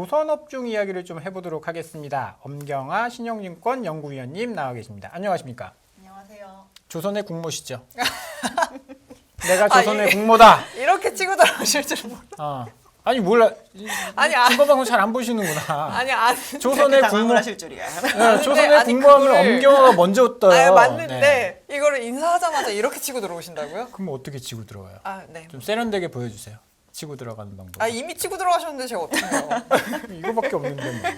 조선업종 이야기를 좀 해보도록 하겠습니다. 엄경아 신영증권 연구위원님 나와 계십니다. 안녕하십니까? 안녕하세요. 조선의 국모시죠? 내가 조선의 국모다. 이렇게 치고 들어오실 줄 몰라. 아니 몰라. 아니, 중고방송 잘 안 보시는구나. 아니 안. 조선의 국모 하실 줄이야. 네, 조선의 국모하면 엄경아가 먼저 떠요. 아니 맞는데 네. 이거를 인사하자마자 이렇게 치고 들어오신다고요? 그럼 어떻게 치고 들어가요? 아 네. 좀 세련되게 보여주세요. 치고 들어가는 방법. 아 이미 치고 들어가셨는데 제가 어떡해요? 이거밖에 없는데 뭐.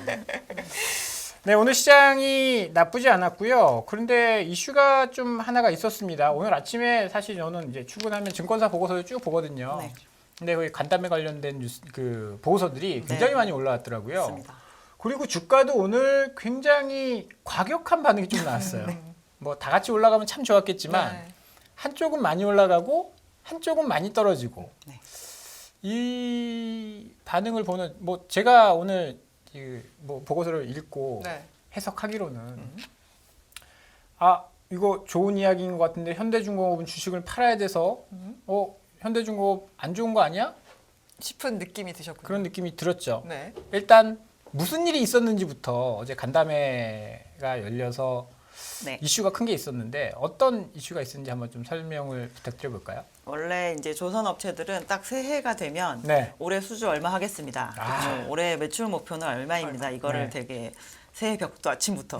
네, 오늘 시장이 나쁘지 않았고요. 그런데 이슈가 좀 하나가 있었습니다. 오늘 아침에 사실 저는 이제 출근하면 증권사 보고서를 쭉 보거든요. 네. 근데 거기 간담회 관련된 뉴스, 그 보고서들이 굉장히 네. 많이 올라왔더라고요. 맞습니다. 그리고 주가도 오늘 굉장히 과격한 반응이 좀 나왔어요. 뭐 다 같이 올라가면 참 좋았겠지만 네. 한쪽은 많이 올라가고 한쪽은 많이 떨어지고 네. 이 반응을 보는 뭐 제가 오늘 뭐 보고서를 읽고 네. 해석하기로는 아 이거 좋은 이야기인 것 같은데 현대중공업은 주식을 팔아야 돼서 현대중공업 안 좋은 거 아니야? 싶은 느낌이 드셨군요. 그런 느낌이 들었죠. 네. 일단 무슨 일이 있었는지부터 어제 간담회가 열려서 네. 이슈가 큰 게 있었는데 어떤 이슈가 있었는지 한번 좀 설명을 부탁드려 볼까요? 원래 이제 조선 업체들은 딱 새해가 되면 네. 올해 수주 얼마 하겠습니다. 아. 그리고 올해 매출 목표는 얼마입니다. 이거를 네. 되게 새해 벽도 아침부터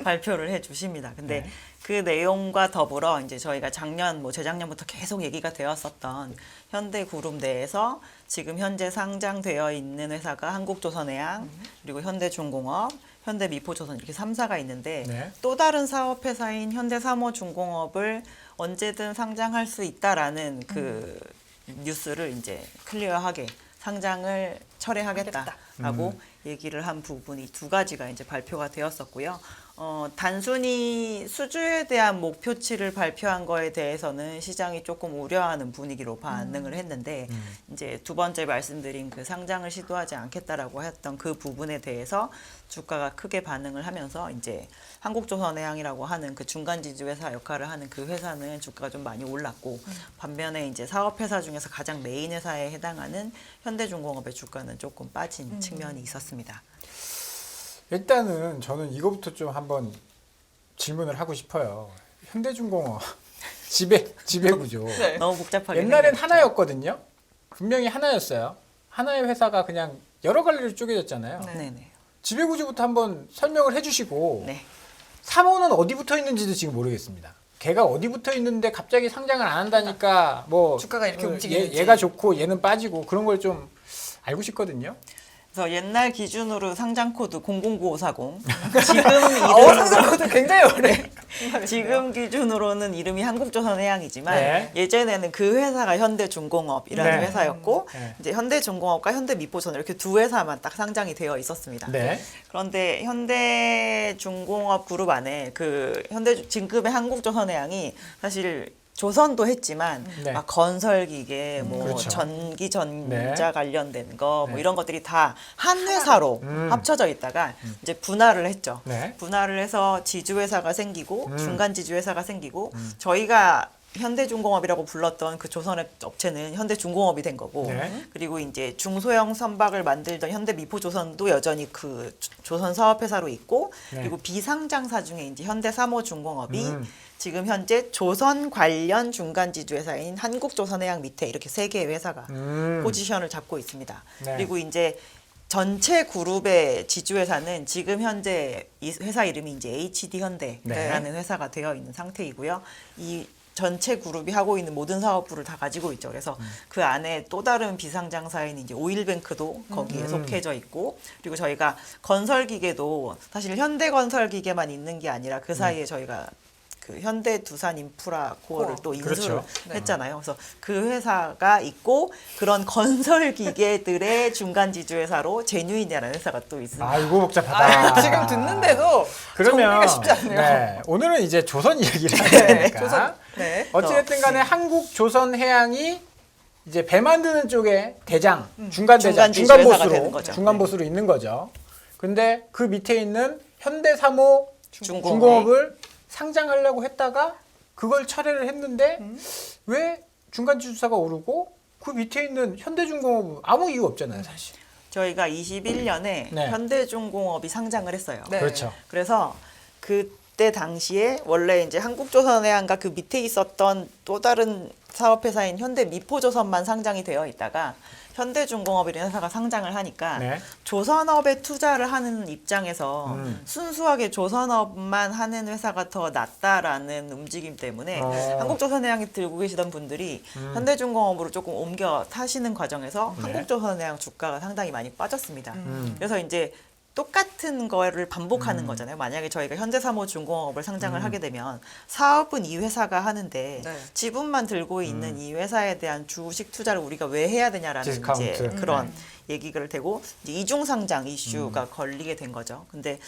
발표를 해 주십니다. 근데 네. 그 내용과 더불어 이제 저희가 작년 뭐 재작년부터 계속 얘기가 되었었던 현대그룹 내에서 지금 현재 상장되어 있는 회사가 한국조선해양 그리고 현대중공업 현대미포조선 이렇게 3사가 있는데 네. 또 다른 사업 회사인 현대사모중공업을 언제든 상장할 수 있다라는 그 뉴스를 이제 클리어하게 상장을 철회하겠다라고 얘기를 한 부분이 두 가지가 이제 발표가 되었었고요. 단순히 수주에 대한 목표치를 발표한 거에 대해서는 시장이 조금 우려하는 분위기로 반응을 했는데 이제 두 번째 말씀드린 그 상장을 시도하지 않겠다라고 했던 그 부분에 대해서 주가가 크게 반응을 하면서 이제 한국조선해양이라고 하는 그 중간 지주 회사 역할을 하는 그 회사는 주가가 좀 많이 올랐고 반면에 이제 사업 회사 중에서 가장 메인 회사에 해당하는 현대중공업의 주가는 조금 빠진 측면이 있었습니다. 일단은 저는 이거부터 좀 한번 질문을 하고 싶어요. 현대중공업 지배구조. 네. 너무 복잡하게 옛날엔 생겼죠. 하나였거든요. 분명히 하나였어요. 하나의 회사가 그냥 여러 갈래로 쪼개졌잖아요. 네. 네네. 지배구조부터 한번 설명을 해주시고 네. 사모는 어디 붙어 있는지도 지금 모르겠습니다. 걔가 어디 붙어 있는데 갑자기 상장을 안 한다니까 뭐 주가가 이렇게 움직이는지. 얘가 좋고 얘는 빠지고 그런 걸 좀 알고 싶거든요. 그래서 옛날 기준으로 상장 코드 009540 지금 상장 코드 굉장히 오래. 지금 기준으로는 이름이 한국조선해양이지만 네. 예전에는 그 회사가 현대중공업이라는 네. 회사였고 네. 이제 현대중공업과 현대미포선 이렇게 두 회사만 딱 상장이 되어 있었습니다. 네. 그런데 현대중공업 그룹 안에 그 진급의 한국조선해양이 사실 조선도 했지만 네. 막 건설기계, 뭐 그렇죠. 전기전자 네. 관련된 거, 뭐 네. 이런 것들이 다 한 회사로 합쳐져 있다가 이제 분할을 했죠. 네. 분할을 해서 지주회사가 생기고 음. 중간 지주회사가 생기고 저희가 현대중공업이라고 불렀던 그 조선의 업체는 현대중공업이 된 거고 네. 그리고 이제 중소형 선박을 만들던 현대미포조선도 여전히 그 조선 사업회사로 있고 네. 그리고 비상장사 중에 이제 현대사모중공업이 음. 지금 현재 조선 관련 중간 지주회사인 한국조선해양 밑에 이렇게 세 개의 회사가 포지션을 잡고 있습니다. 네. 그리고 이제 전체 그룹의 지주회사는 지금 현재 이 회사 이름이 이제 HD 현대라는 네. 회사가 되어 있는 상태이고요. 이 전체 그룹이 하고 있는 모든 사업부를 다 가지고 있죠. 그래서 그 안에 또 다른 비상장사인 이제 오일뱅크도 거기에 속해져 있고 그리고 저희가 건설기계도 사실 현대건설기계만 있는 게 아니라 그 사이에 저희가 그 현대 두산 인프라 코어를 또 인수를 그렇죠. 했잖아요. 그래서 그 회사가 있고 그런 건설 기계들의 중간 지주 회사로 제뉴인이라는 회사가 또 있습니다. 아이고 복잡하다. 아, 지금 듣는데도 정리가 쉽지 않네요. 네, 오늘은 이제 조선 이야기를 네. 해야 되니까. 조선. 네. 어찌됐든 간에 한국조선해양이 이제 배 만드는 쪽에 대장, 중간 대장, 지주 회사가 되는 중간 거죠. 중간 보스로 있는 거죠. 근데 그 밑에 있는 현대사모 중공업. 중공업을 상장하려고 했다가 그걸 철회를 했는데 왜 중간 지주사가 오르고 그 밑에 있는 현대중공업은 아무 이유 없잖아요, 사실. 저희가 21년에 네. 현대중공업이 상장을 했어요. 네. 그렇죠. 그래서 그때 당시에 원래 이제 한국조선해양과 그 밑에 있었던 또 다른 사업회사인 현대미포조선만 상장이 되어 있다가 현대중공업이라는 회사가 상장을 하니까 네. 조선업에 투자를 하는 입장에서 음. 순수하게 조선업만 하는 회사가 더 낫다라는 움직임 때문에 한국조선해양에 들고 계시던 분들이 현대중공업으로 조금 옮겨 타시는 과정에서 네. 한국조선해양 주가가 상당히 많이 빠졌습니다. 음. 그래서 이제 똑같은 거를 반복하는 거잖아요. 만약에 저희가 현대사모중공업을 상장을 하게 되면 사업은 이 회사가 하는데 네. 지분만 들고 있는 이 회사에 대한 주식 투자를 우리가 왜 해야 되냐라는 이제 디스카운트. 그런 얘기를 되고 이제 이중 상장 이슈가 걸리게 된 거죠. 근데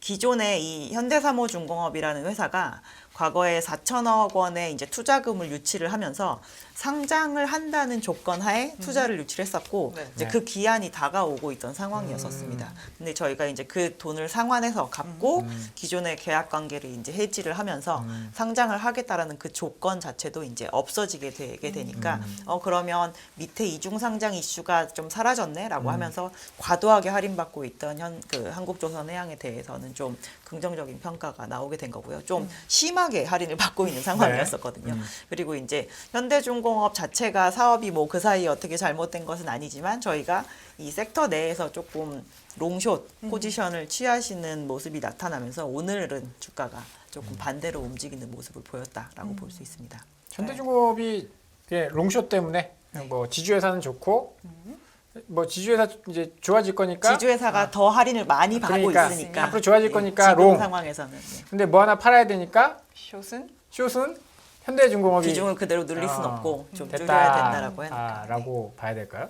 기존에 이 현대사모중공업이라는 회사가 과거에 4천억 원의 이제 투자금을 유치를 하면서 상장을 한다는 조건 하에 투자를 유치를 했었고 네. 이제 네. 그 기한이 다가오고 있던 상황이었었습니다. 근데 저희가 이제 그 돈을 상환해서 갚고 기존의 계약 관계를 이제 해지를 하면서 상장을 하겠다라는 그 조건 자체도 이제 없어지게 되게 되니까 그러면 밑에 이중 상장 이슈가 좀 사라졌네라고 하면서 과도하게 할인받고 있던 그 한국조선해양에 대해서는 좀 긍정적인 평가가 나오게 된 거고요. 좀 심하게 할인을 받고 있는 상황이었었거든요. 그리고 이제 현대중공업 자체가 사업이 뭐 그 사이에 어떻게 잘못된 것은 아니지만 저희가 이 섹터 내에서 조금 롱숏 포지션을 취하시는 모습이 나타나면서 오늘은 주가가 조금 반대로 움직이는 모습을 보였다라고 볼 수 있습니다. 현대중공업이 예, 롱숏 때문에 뭐 지주회사는 좋고 뭐 지주회사 이제 좋아질 거니까 지주회사가 더 할인을 많이 받고 그러니까 있으니까 앞으로 좋아질 예, 거니까 지금 롱. 상황에서는 예. 근데 뭐 하나 팔아야 되니까 숏은 숏은 현대중공업이 비중을 그대로 늘릴 순 어, 없고 좀 됐다. 줄여야 된다라고 하니까. 라고 봐야 될까요?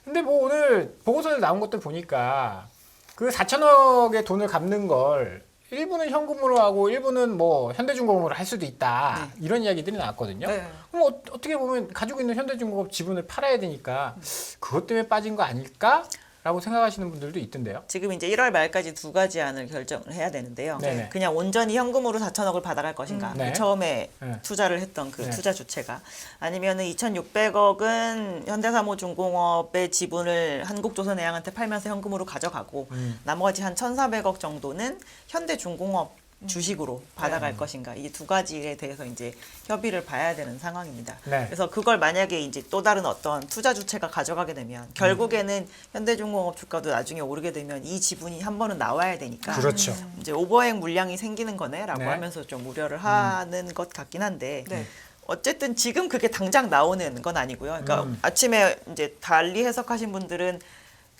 근데 뭐 오늘 보고서에 나온 것들 보니까 그 4천억의 돈을 갚는 걸 일부는 현금으로 하고 일부는 뭐 현대중공업으로 할 수도 있다. 이런 이야기들이 나왔거든요. 네. 그럼 어떻게 보면 가지고 있는 현대중공업 지분을 팔아야 되니까 그것 때문에 빠진 거 아닐까? 라고 생각하시는 분들도 있던데요. 지금 이제 1월 말까지 두 가지 안을 결정을 해야 되는데요. 네네. 그냥 온전히 현금으로 4천억을 받아갈 것인가. 네. 처음에 네. 투자를 했던 그 네. 투자 주체가 아니면은 2,600억은 현대사모중공업의 지분을 한국조선해양한테 팔면서 현금으로 가져가고 나머지 한 1,400억 정도는 현대중공업 주식으로 받아갈 것인가. 이 두 가지에 대해서 이제 협의를 봐야 되는 상황입니다. 네. 그래서 그걸 만약에 이제 또 다른 어떤 투자 주체가 가져가게 되면 결국에는 현대중공업 주가도 나중에 오르게 되면 이 지분이 한 번은 나와야 되니까 그렇죠. 이제 오버행 물량이 생기는 거네라고 네. 하면서 좀 우려를 하는 것 같긴 한데 네. 어쨌든 지금 그게 당장 나오는 건 아니고요. 그러니까 아침에 이제 달리 해석하신 분들은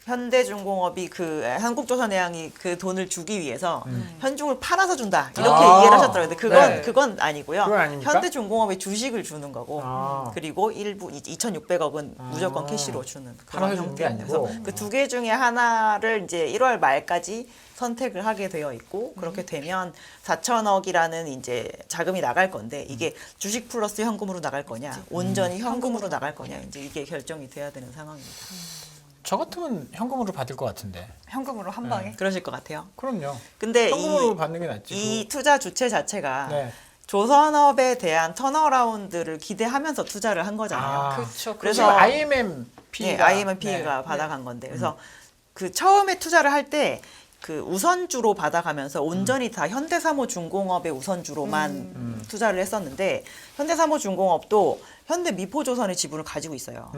현대중공업이 그 한국조선해양이 그 돈을 주기 위해서 현중을 팔아서 준다 이렇게 이해를 하셨더라고요. 근데 네. 그건 아니고요. 그건 아닙니까? 현대중공업에 주식을 주는 거고 아. 그리고 일부 2,600억은 무조건 캐시로 주는 그런 팔아서 주는 게 형태예요. 그래서 아니고. 그 두 개 중에 하나를 이제 1월 말까지 선택을 하게 되어 있고 그렇게 되면 4천억이라는 이제 자금이 나갈 건데 이게 주식 플러스 현금으로 나갈 거냐, 온전히 현금으로 나갈 거냐 이제 이게 결정이 돼야 되는 상황입니다. 저 같으면 현금으로 받을 것 같은데. 현금으로 한 방에 그러실 것 같아요. 그럼요. 근데 현금으로 받는 게 낫지. 이 투자 주체 자체가 네. 조선업에 대한 턴어라운드를 기대하면서 투자를 한 거잖아요. 그렇죠. 그래서 그래서 IMMP가 네, IMP가 받아간 건데 그래서 그 처음에 투자를 할 때 그 우선주로 받아가면서 온전히 다 현대사모중공업의 우선주로만 투자를 했었는데 현대사모중공업도 현대미포조선의 지분을 가지고 있어요.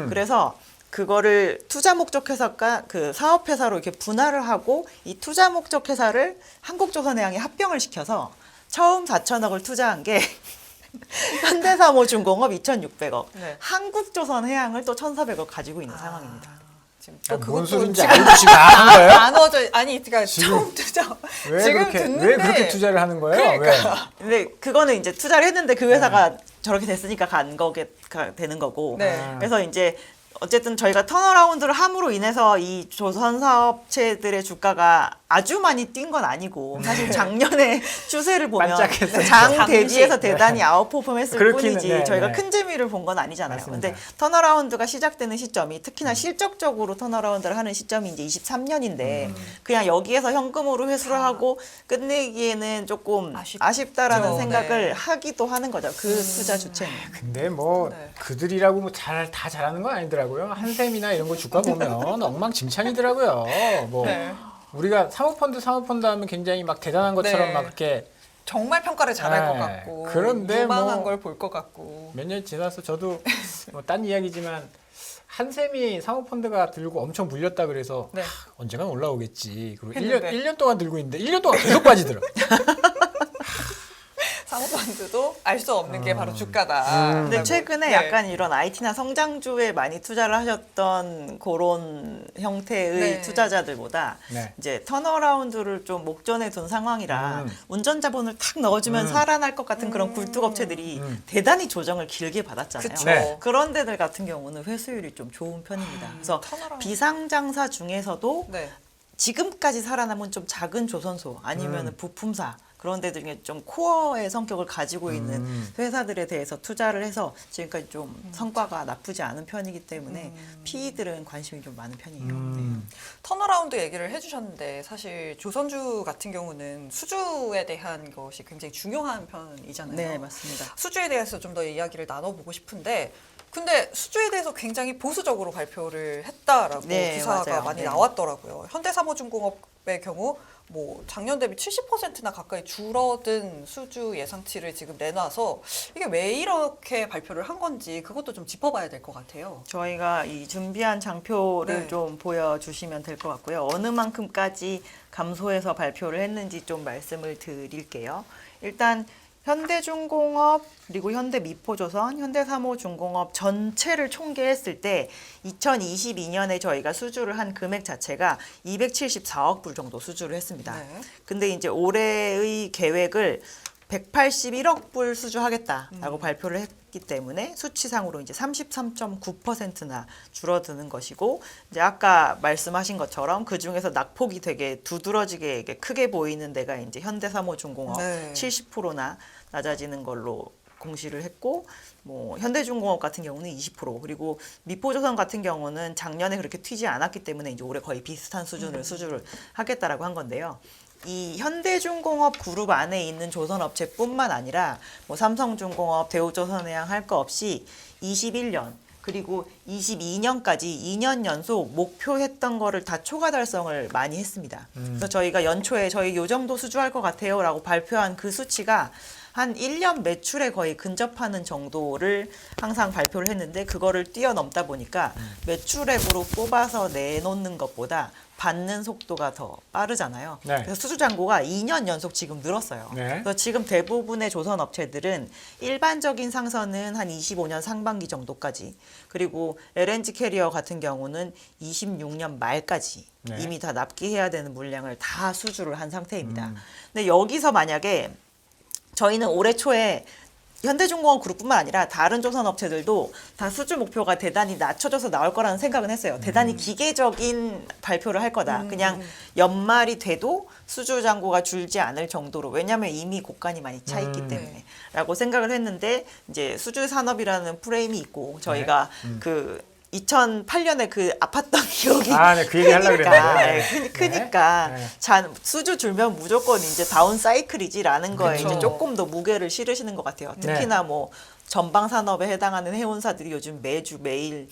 그래서 그거를 투자 목적 회사가 그 사업 회사로 이렇게 분할을 하고 이 투자 목적 회사를 한국조선해양에 합병을 시켜서 처음 4천억을 투자한 게 현대사모중공업 2,600억, 네. 한국조선해양을 또 1,400억 가지고 있는 상황입니다. 지금 아, 또 뭔 그것도 소리인지 지금 알고 안 거예요? 나눠져 아니 그러니까 지금 처음 투자 왜 지금 그렇게 듣는데 왜 그렇게 투자를 하는 거예요? 그러니까. 근데 그거는 이제 투자를 했는데 그 회사가 저렇게 됐으니까 간 거게 되는 거고. 네. 그래서 이제 어쨌든 저희가 턴어라운드를 함으로 인해서 이 조선 사업체들의 주가가 아주 많이 뛴 건 아니고 사실 작년에 추세를 보면 반짝했었죠. 장 잠시. 대비해서 대단히 아웃퍼폼했을 그렇기는, 뿐이지 네, 저희가 네. 큰 재미를 본 건 아니잖아요. 맞습니다. 근데 턴어라운드가 시작되는 시점이 특히나 실적적으로 턴어라운드를 하는 시점이 이제 23년인데 그냥 여기에서 현금으로 회수를 하고 끝내기에는 조금 아쉽다라는 그렇죠. 생각을 네. 하기도 하는 거죠. 그 투자 주체는. 근데 뭐 네. 그들이라고 뭐 다 잘하는 건 아니더라고요. 있더라고요. 한샘이나 이런 거 주가 보면 엉망진창이더라고요. 뭐 네. 우리가 사모펀드 하면 굉장히 막 대단한 것처럼 네. 막 그렇게 정말 평가를 잘할 것 네. 같고 그런데 유망한 뭐 걸 볼 것 같고 몇 년 지나서 저도 뭐 딴 이야기지만 한샘이 사모펀드가 들고 엄청 물렸다 그래서 네. 언젠간 올라오겠지. 그리고 했는데. 1년 동안 들고 있는데 1년 동안 계속 빠지더라고요. 사모펀드도 알 수 없는 게 바로 주가다. 근데 최근에 네. 약간 이런 IT나 성장주에 많이 투자를 하셨던 그런 형태의 네. 투자자들보다 네. 이제 턴어라운드를 좀 목전에 둔 상황이라 음. 운전 자본을 탁 넣어주면 살아날 것 같은 그런 굴뚝업체들이 대단히 조정을 길게 받았잖아요. 그쵸. 네. 그런 데들 같은 경우는 회수율이 좀 좋은 편입니다. 그래서 턴어라운드. 비상장사 중에서도 네. 지금까지 살아남은 좀 작은 조선소 아니면 부품사 그런 데들 중에 좀 코어의 성격을 가지고 있는 회사들에 대해서 투자를 해서 지금까지 좀 성과가 나쁘지 않은 편이기 때문에 PE들은 관심이 좀 많은 편이에요. 네. 턴어라운드 얘기를 해주셨는데 사실 조선주 같은 경우는 수주에 대한 것이 굉장히 중요한 편이잖아요. 네, 맞습니다. 수주에 대해서 좀 더 이야기를 나눠보고 싶은데 근데 수주에 대해서 굉장히 보수적으로 발표를 했다라고 네, 기사가 맞아요. 많이 네. 나왔더라고요. 현대사모중공업의 경우 뭐 작년 대비 70%나 가까이 줄어든 수주 예상치를 지금 내놔서 이게 왜 이렇게 발표를 한 건지 그것도 좀 짚어봐야 될 것 같아요. 저희가 이 준비한 장표를 네. 좀 보여주시면 될 것 같고요. 어느 만큼까지 감소해서 발표를 했는지 좀 말씀을 드릴게요. 일단 현대중공업 그리고 현대미포조선, 현대사모중공업 전체를 총계했을 때 2022년에 저희가 수주를 한 금액 자체가 274억 불 정도 수주를 했습니다. 네. 근데 이제 올해의 계획을 181억 불 수주하겠다라고 발표를 했기 때문에 수치상으로 이제 33.9%나 줄어드는 것이고 이제 아까 말씀하신 것처럼 그 중에서 낙폭이 되게 두드러지게 이게 크게 보이는 데가 이제 현대사모중공업 네. 70%나 낮아지는 걸로 공시를 했고 뭐 현대중공업 같은 경우는 20% 그리고 미포조선 같은 경우는 작년에 그렇게 튀지 않았기 때문에 이제 올해 거의 비슷한 수준을 수주를 하겠다라고 한 건데요. 이 현대중공업 그룹 안에 있는 조선업체뿐만 아니라 뭐 삼성중공업, 대우조선해양 할 거 없이 21년 그리고 22년까지 2년 연속 목표했던 거를 다 초과 달성을 많이 했습니다. 그래서 저희가 연초에 저희 요 정도 수주할 것 같아요라고 발표한 그 수치가 한 1년 매출에 거의 근접하는 정도를 항상 발표를 했는데 그거를 뛰어넘다 보니까 매출액으로 뽑아서 내놓는 것보다 받는 속도가 더 빠르잖아요. 네. 그래서 수주 잔고가 2년 연속 지금 늘었어요. 네. 그래서 지금 대부분의 조선 업체들은 일반적인 상선은 한 25년 상반기 정도까지 그리고 LNG 캐리어 같은 경우는 26년 말까지 네. 이미 다 납기해야 되는 물량을 다 수주를 한 상태입니다. 근데 여기서 만약에 저희는 올해 초에 현대중공업 그룹뿐만 아니라 다른 조선업체들도 다 수주 목표가 대단히 낮춰져서 나올 거라는 생각은 했어요. 대단히 기계적인 발표를 할 거다. 그냥 연말이 돼도 수주 잔고가 줄지 않을 정도로 왜냐하면 이미 곡간이 많이 차 있기 때문에 라고 생각을 했는데 이제 수주 산업이라는 프레임이 있고 저희가 그 2008년에 그 아팠던 기억이 네, 그 얘기 하려고 크니까, 그랬는데. 크니까 네. 수주 줄면 무조건 이제 다운 사이클이지라는 거에 그쵸. 이제 조금 더 무게를 실으시는 것 같아요. 네. 특히나 뭐 전방 산업에 해당하는 해운사들이 요즘 매주 매일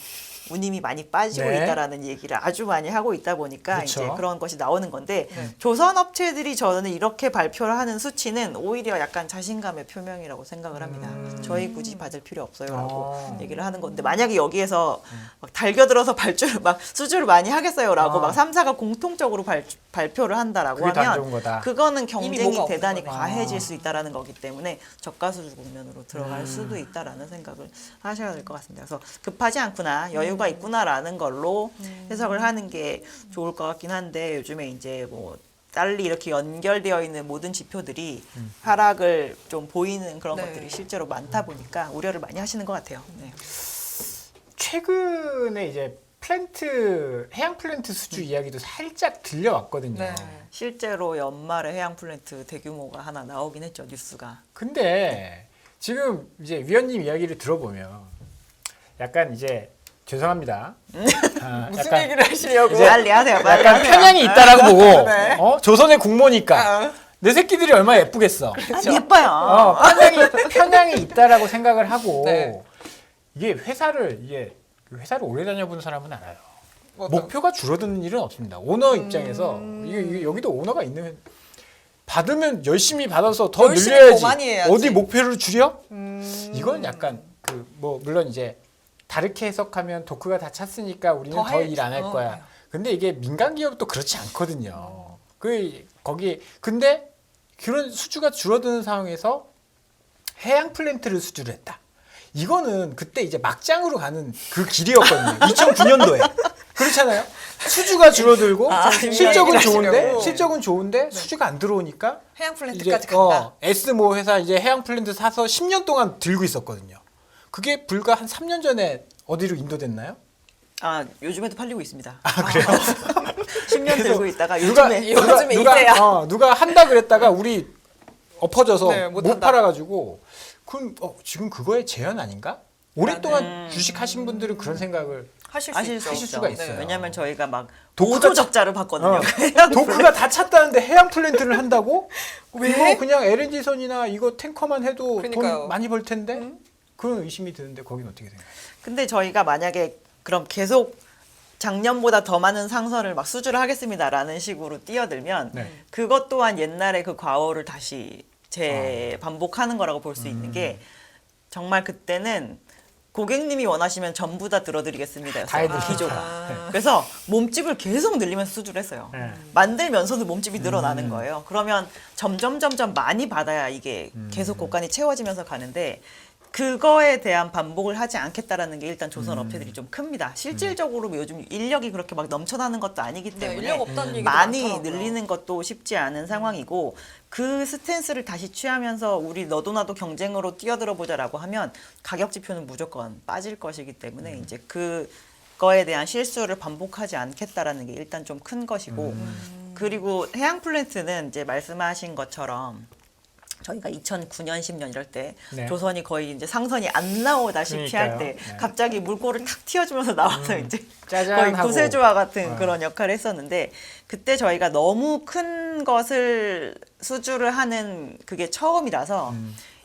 운임이 많이 빠지고 네. 있다라는 얘기를 아주 많이 하고 있다 보니까 그쵸. 이제 그런 것이 나오는 건데 네. 조선업체들이 저는 이렇게 발표를 하는 수치는 오히려 약간 자신감의 표명이라고 생각을 합니다. 저희 굳이 받을 필요 없어요라고 얘기를 하는 건데 만약에 여기에서 막 달겨들어서 막 수주를 많이 하겠어요라고 막 3사가 공통적으로 발표를 한다라고 그게 더 안 좋은 하면 거다. 그거는 이미 경쟁이 뭐가 없는 대단히 거네. 과해질 수 있다라는 거기 때문에 저가 수주 국면으로 들어갈 수도 있다라는 생각을 하셔야 될 것 같습니다. 그래서 급하지 않구나 여유가 있구나라는 걸로 해석을 하는 게 좋을 것 같긴 한데 요즘에 이제 뭐 달리 이렇게 연결되어 있는 모든 지표들이 하락을 좀 보이는 그런 네. 것들이 실제로 많다 보니까 우려를 많이 하시는 것 같아요. 네. 최근에 이제 해양 플랜트 수주 이야기도 살짝 들려왔거든요. 네. 실제로 연말에 해양 플랜트 대규모가 하나 나오긴 했죠 뉴스가. 근데 지금 이제 위원님 이야기를 들어보면 약간 이제 죄송합니다. 무슨 약간 얘기를 하시려고? 빨리 하세요. 빨리 약간 하세요. 편향이 있다라고 보고 네. 조선의 국모니까 내 새끼들이 얼마나 예쁘겠어. 아니, 예뻐요. 편향이 있다라고 생각을 하고 네. 이게 회사를 이게 회사를 오래 다녀본 사람은 알아요. 어떤- 목표가 줄어드는 일은 없습니다. 오너 입장에서 이게 여기도 오너가 있는 받으면 열심히 받아서 더 열심히 늘려야지. 더 많이 해야지. 어디 목표를 줄여? 이건 약간 그 뭐 물론 이제 다르게 해석하면 도크가 다 찼으니까 우리는 더 더 일 안 할 할- 거야. 근데 이게 민간 기업도 그렇지 않거든요. 그 거기 근데 그런 수주가 줄어드는 상황에서 해양 플랜트를 수주를 했다. 이거는 그때 이제 막장으로 가는 그 길이었거든요. 2009년도에. 그렇잖아요. 수주가 줄어들고 실적은 얘기를 좋은데 하시려고. 실적은 좋은데 수주가 안 들어오니까 해양 이제 플랜트까지 간다. S모 회사 이제 해양 플랜트 사서 10년 동안 들고 있었거든요. 그게 불과 한 3년 전에 어디로 인도됐나요? 아 요즘에도 팔리고 있습니다. 아 그래요? 10년 들고 있다가 누가 요즘에 이제야. 누가 한다 그랬다가 우리 엎어져서 네, 못 못한다. 팔아가지고 그럼 지금 그거의 재현 아닌가? 오랫동안 주식하신 분들은 그런 생각을 하실 하실 수 수 있죠. 수가 있죠. 있어요. 왜냐하면 저희가 막 도크가 도조 적자를 봤거든요. 도크가 다 찼다는데 해양 플랜트를 한다고? 왜? 이거 그냥 LNG 선이나 이거 탱커만 해도 그러니까요. 돈 많이 벌 텐데 그런 의심이 드는데 거긴 어떻게 생각해요? 근데 저희가 만약에 그럼 계속 작년보다 더 많은 상선을 막 수주를 하겠습니다라는 식으로 뛰어들면 네. 그것 또한 옛날의 그 과오를 다시 재반복하는 거라고 볼 수 있는 게 정말 그때는 고객님이 원하시면 전부 다 들어드리겠습니다. 다 해드리겠다. 기조가. 그래서 몸집을 계속 늘리면서 수주를 했어요. 네. 만들면서도 몸집이 늘어나는 거예요. 그러면 점점 많이 받아야 이게 계속 곡간이 채워지면서 가는데 그거에 대한 반복을 하지 않겠다라는 게 일단 조선 업체들이 좀 큽니다. 실질적으로 요즘 인력이 그렇게 막 넘쳐나는 것도 아니기 네, 때문에 인력 없다는 얘기도 많이 많더라고요. 늘리는 것도 쉽지 않은 상황이고 그 스탠스를 다시 취하면서 우리 너도 나도 경쟁으로 뛰어들어 보자라고 하면 가격 지표는 무조건 빠질 것이기 때문에 이제 그거에 대한 실수를 반복하지 않겠다라는 게 일단 좀 큰 것이고 그리고 해양 플랜트는 이제 말씀하신 것처럼 저희가 2009년, 10년 이럴 때 네. 조선이 거의 이제 상선이 안 나오다시피 할 때 그러니까요. 네. 갑자기 물꼬를 탁 튀어주면서 나와서 이제 짜잔 거의 하고. 구세주와 같은 어. 그런 역할을 했었는데 그때 저희가 너무 큰 것을 수주를 하는 그게 처음이라서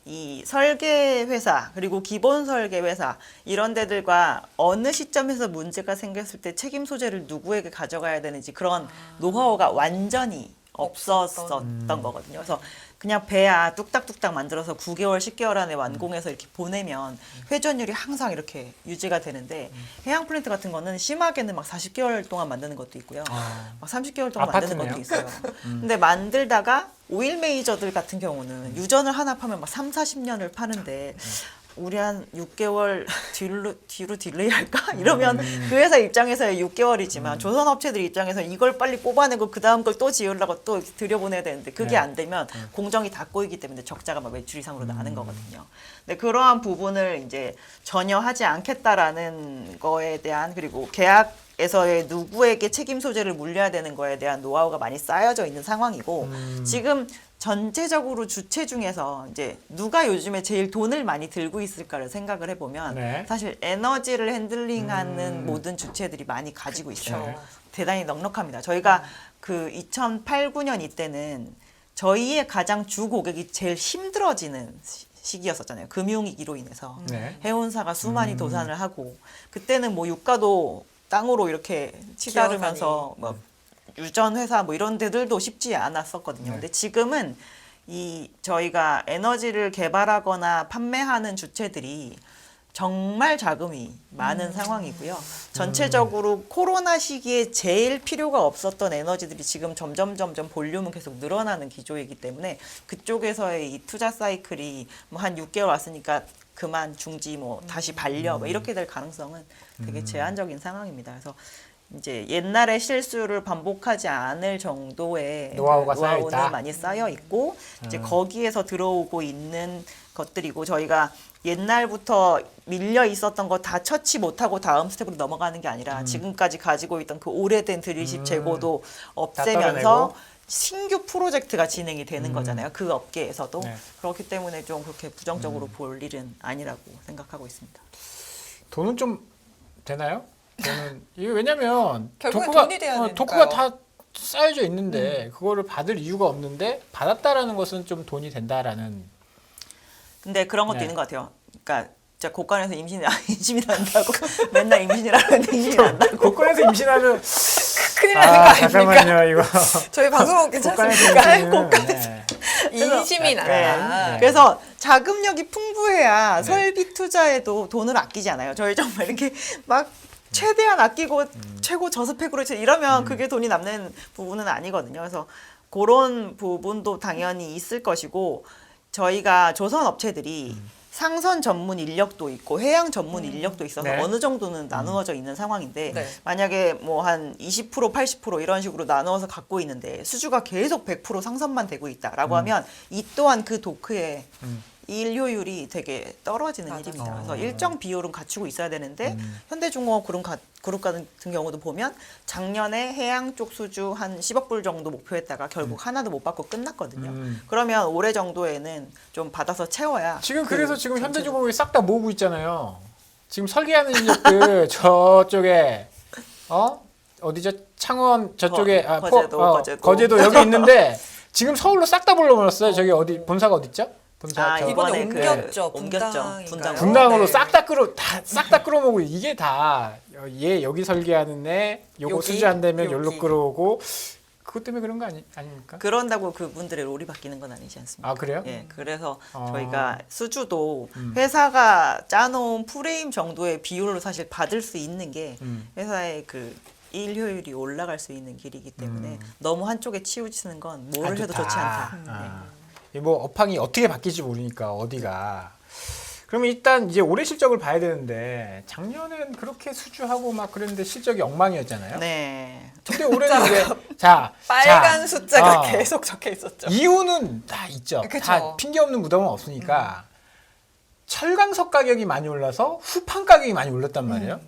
이 설계 회사 그리고 기본 설계 회사 이런 데들과 어느 시점에서 문제가 생겼을 때 책임 소재를 누구에게 가져가야 되는지 그런 노하우가 완전히 없었던 거거든요. 그래서 그냥 배야 뚝딱뚝딱 만들어서 9개월, 10개월 안에 완공해서 이렇게 보내면 회전율이 항상 이렇게 유지가 되는데 해양 플랜트 같은 거는 심하게는 막 40개월 동안 만드는 것도 있고요. 막 30개월 동안 만드는 아파트네요. 것도 있어요. 근데 만들다가 오일 메이저들 같은 경우는 유전을 하나 파면 막 3, 40년을 파는데 우리 한 6개월 뒤로 딜레이 할까? 이러면 그 회사 입장에서의 6개월이지만 조선 업체들 입장에서 이걸 빨리 뽑아내고 그 다음 걸 또 지으려고 또 들여보내야 되는데 그게 네. 안 되면 공정이 다 꼬이기 때문에 적자가 막 매출 이상으로 나는 거거든요. 근데 그러한 부분을 이제 전혀 하지 않겠다라는 거에 대한 그리고 계약에서의 누구에게 책임 소재를 물려야 되는 거에 대한 노하우가 많이 쌓여져 있는 상황이고 지금 전체적으로 주체 중에서 이제 누가 요즘에 제일 돈을 많이 들고 있을까를 생각을 해보면 네. 사실 에너지를 핸들링하는 모든 주체들이 많이 가지고 있어요. 네. 대단히 넉넉합니다. 저희가 그 2008, 9년 이때는 저희의 가장 주 고객이 제일 힘들어지는 시기였었잖아요. 금융위기로 인해서 네. 해운사가 수많이 도산을 하고 그때는 뭐 유가도 땅으로 이렇게 치다르면서 뭐 유전 회사 뭐 이런 데들도 쉽지 않았었거든요. 네. 근데 지금은 이 저희가 에너지를 개발하거나 판매하는 주체들이 정말 자금이 많은 상황이고요. 전체적으로 코로나 시기에 제일 필요가 없었던 에너지들이 지금 점점 볼륨은 계속 늘어나는 기조이기 때문에 그쪽에서의 이 투자 사이클이 뭐 한 6개월 왔으니까 그만 중지 뭐 다시 반려 뭐 이렇게 될 가능성은 되게 제한적인 상황입니다. 그래서 이제 옛날의 실수를 반복하지 않을 정도의 노하우가 그 쌓여 노하우는 있다. 많이 쌓여 있고 이제 거기에서 들어오고 있는 것들이고 저희가 옛날부터 밀려 있었던 거 다 처치 못하고 다음 스텝으로 넘어가는 게 아니라 지금까지 가지고 있던 그 오래된 드릴십 재고도 없애면서 떨어내고. 신규 프로젝트가 진행이 되는 거잖아요. 그 업계에서도 네. 그렇기 때문에 좀 그렇게 부정적으로 볼 일은 아니라고 생각하고 있습니다. 돈은 좀 되나요? 저는 이게 왜냐면 결국엔 도크가 돈이 돼야 되니까요. 도크가 다 쌓여져 있는데 그거를 받을 이유가 없는데 받았다라는 것은 좀 돈이 된다라는 근데 그런 것도 네. 있는 것 같아요. 그러니까 진짜 곳간에서 임신이 난다고 맨날 임신이라는데 임신이 난다고. 곳간에서 임신하면 큰일 나는 거 아닙니까? 잠깐만요 이거. 저희 방송은 곳간에서 괜찮습니까? 임신은 인심이 난다. 네. 그래서 자금력이 풍부해야 설비 투자에도 돈을 아끼잖아요. 저희 정말 이렇게 막 최대한 아끼고 최고 저스펙으로 이러면 그게 돈이 남는 부분은 아니거든요. 그래서 그런 부분도 당연히 있을 것이고 저희가 조선 업체들이 상선 전문 인력도 있고 해양 전문 인력도 있어서 네. 어느 정도는 나누어져 있는 상황인데 네. 만약에 뭐 한 20% 80% 이런 식으로 나누어서 갖고 있는데 수주가 계속 100% 상선만 되고 있다라고 하면 이 또한 그 도크의 일 효율이 되게 떨어지는 맞아요. 일입니다. 그래서 일정 비율은 갖추고 있어야 되는데 현대중공업 그룹 같은 경우도 보면 작년에 해양 쪽 수주 한 10억 불 정도 목표했다가 결국 하나도 못 받고 끝났거든요. 그러면 올해 정도에는 좀 받아서 채워야 지금 그 그래서 지금 현대중공업이 싹 다 모으고 있잖아요. 지금 설계하는 인력들 저쪽에 어디죠? 창원 저쪽에 거제도 여기 있는데 지금 서울로 싹 다 불러버렸어요. 저기 어디 본사가 어딨죠? 본사 저 이번에 이번에 옮겼죠. 분당인가요? 분당으로 네. 싹 다 끌어모으고 이게 다 얘 여기 설계하는 애 요거 여기, 수주 안 되면 여기. 여기로 끌어오고 그것 때문에 그런 거 아닙니까? 그런다고 그분들의 롤이 바뀌는 건 아니지 않습니까? 아 그래요? 예, 그래서 어. 저희가 수주도 회사가 짜놓은 프레임 정도의 비율로 사실 받을 수 있는 게 회사의 그 일 효율이 올라갈 수 있는 길이기 때문에 너무 한쪽에 치우치는 건 뭘 안 해도 좋다. 좋지 않다. 아. 이뭐 업황이 어떻게 바뀔지 모르니까 어디가. 그러면 일단 이제 올해 실적을 봐야 되는데 작년엔 그렇게 수주하고 막 그랬는데 실적이 엉망이었잖아요. 네. 근데 올해는 이제 자 빨간 자, 숫자가 어, 계속 적혀 있었죠. 이유는 다 있죠. 그쵸. 다 핑계 없는 무덤은 없으니까 철강석 가격이 많이 올라서 후판 가격이 많이 올랐단 말이에요.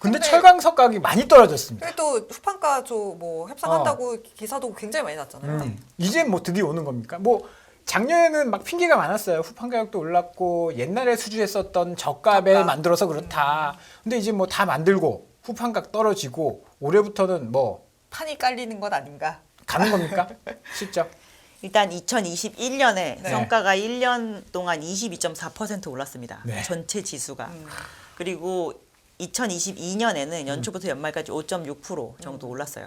근데 철강석 가격이 많이 떨어졌습니다. 그래도 후판가 뭐 협상한다고 기사도 굉장히 많이 났잖아요. 이제 뭐 드디어 오는 겁니까? 뭐 작년에는 막 핑계가 많았어요. 후판 가격도 올랐고 옛날에 수주했었던 저가에 저가. 만들어서 그렇다. 근데 이제 뭐 다 만들고 후판 가격 떨어지고 올해부터는 뭐 판이 깔리는 것 아닌가? 가는 겁니까? 실적. 일단 2021년에 네. 성과가 1년 동안 22.4% 올랐습니다. 네. 전체 지수가. 그리고 2022년에는 연초부터 연말까지 5.6% 정도 올랐어요.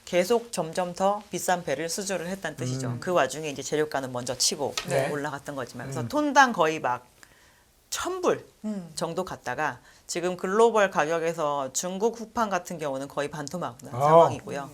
계속 점점 더 비싼 배를 수주를 했다는 뜻이죠. 그 와중에 이제 재료가는 먼저 치고 네. 올라갔던 거지만 그래서 톤당 거의 막 1,000불 정도 갔다가 지금 글로벌 가격에서 중국 후판 같은 경우는 거의 반토막 난 상황이고요.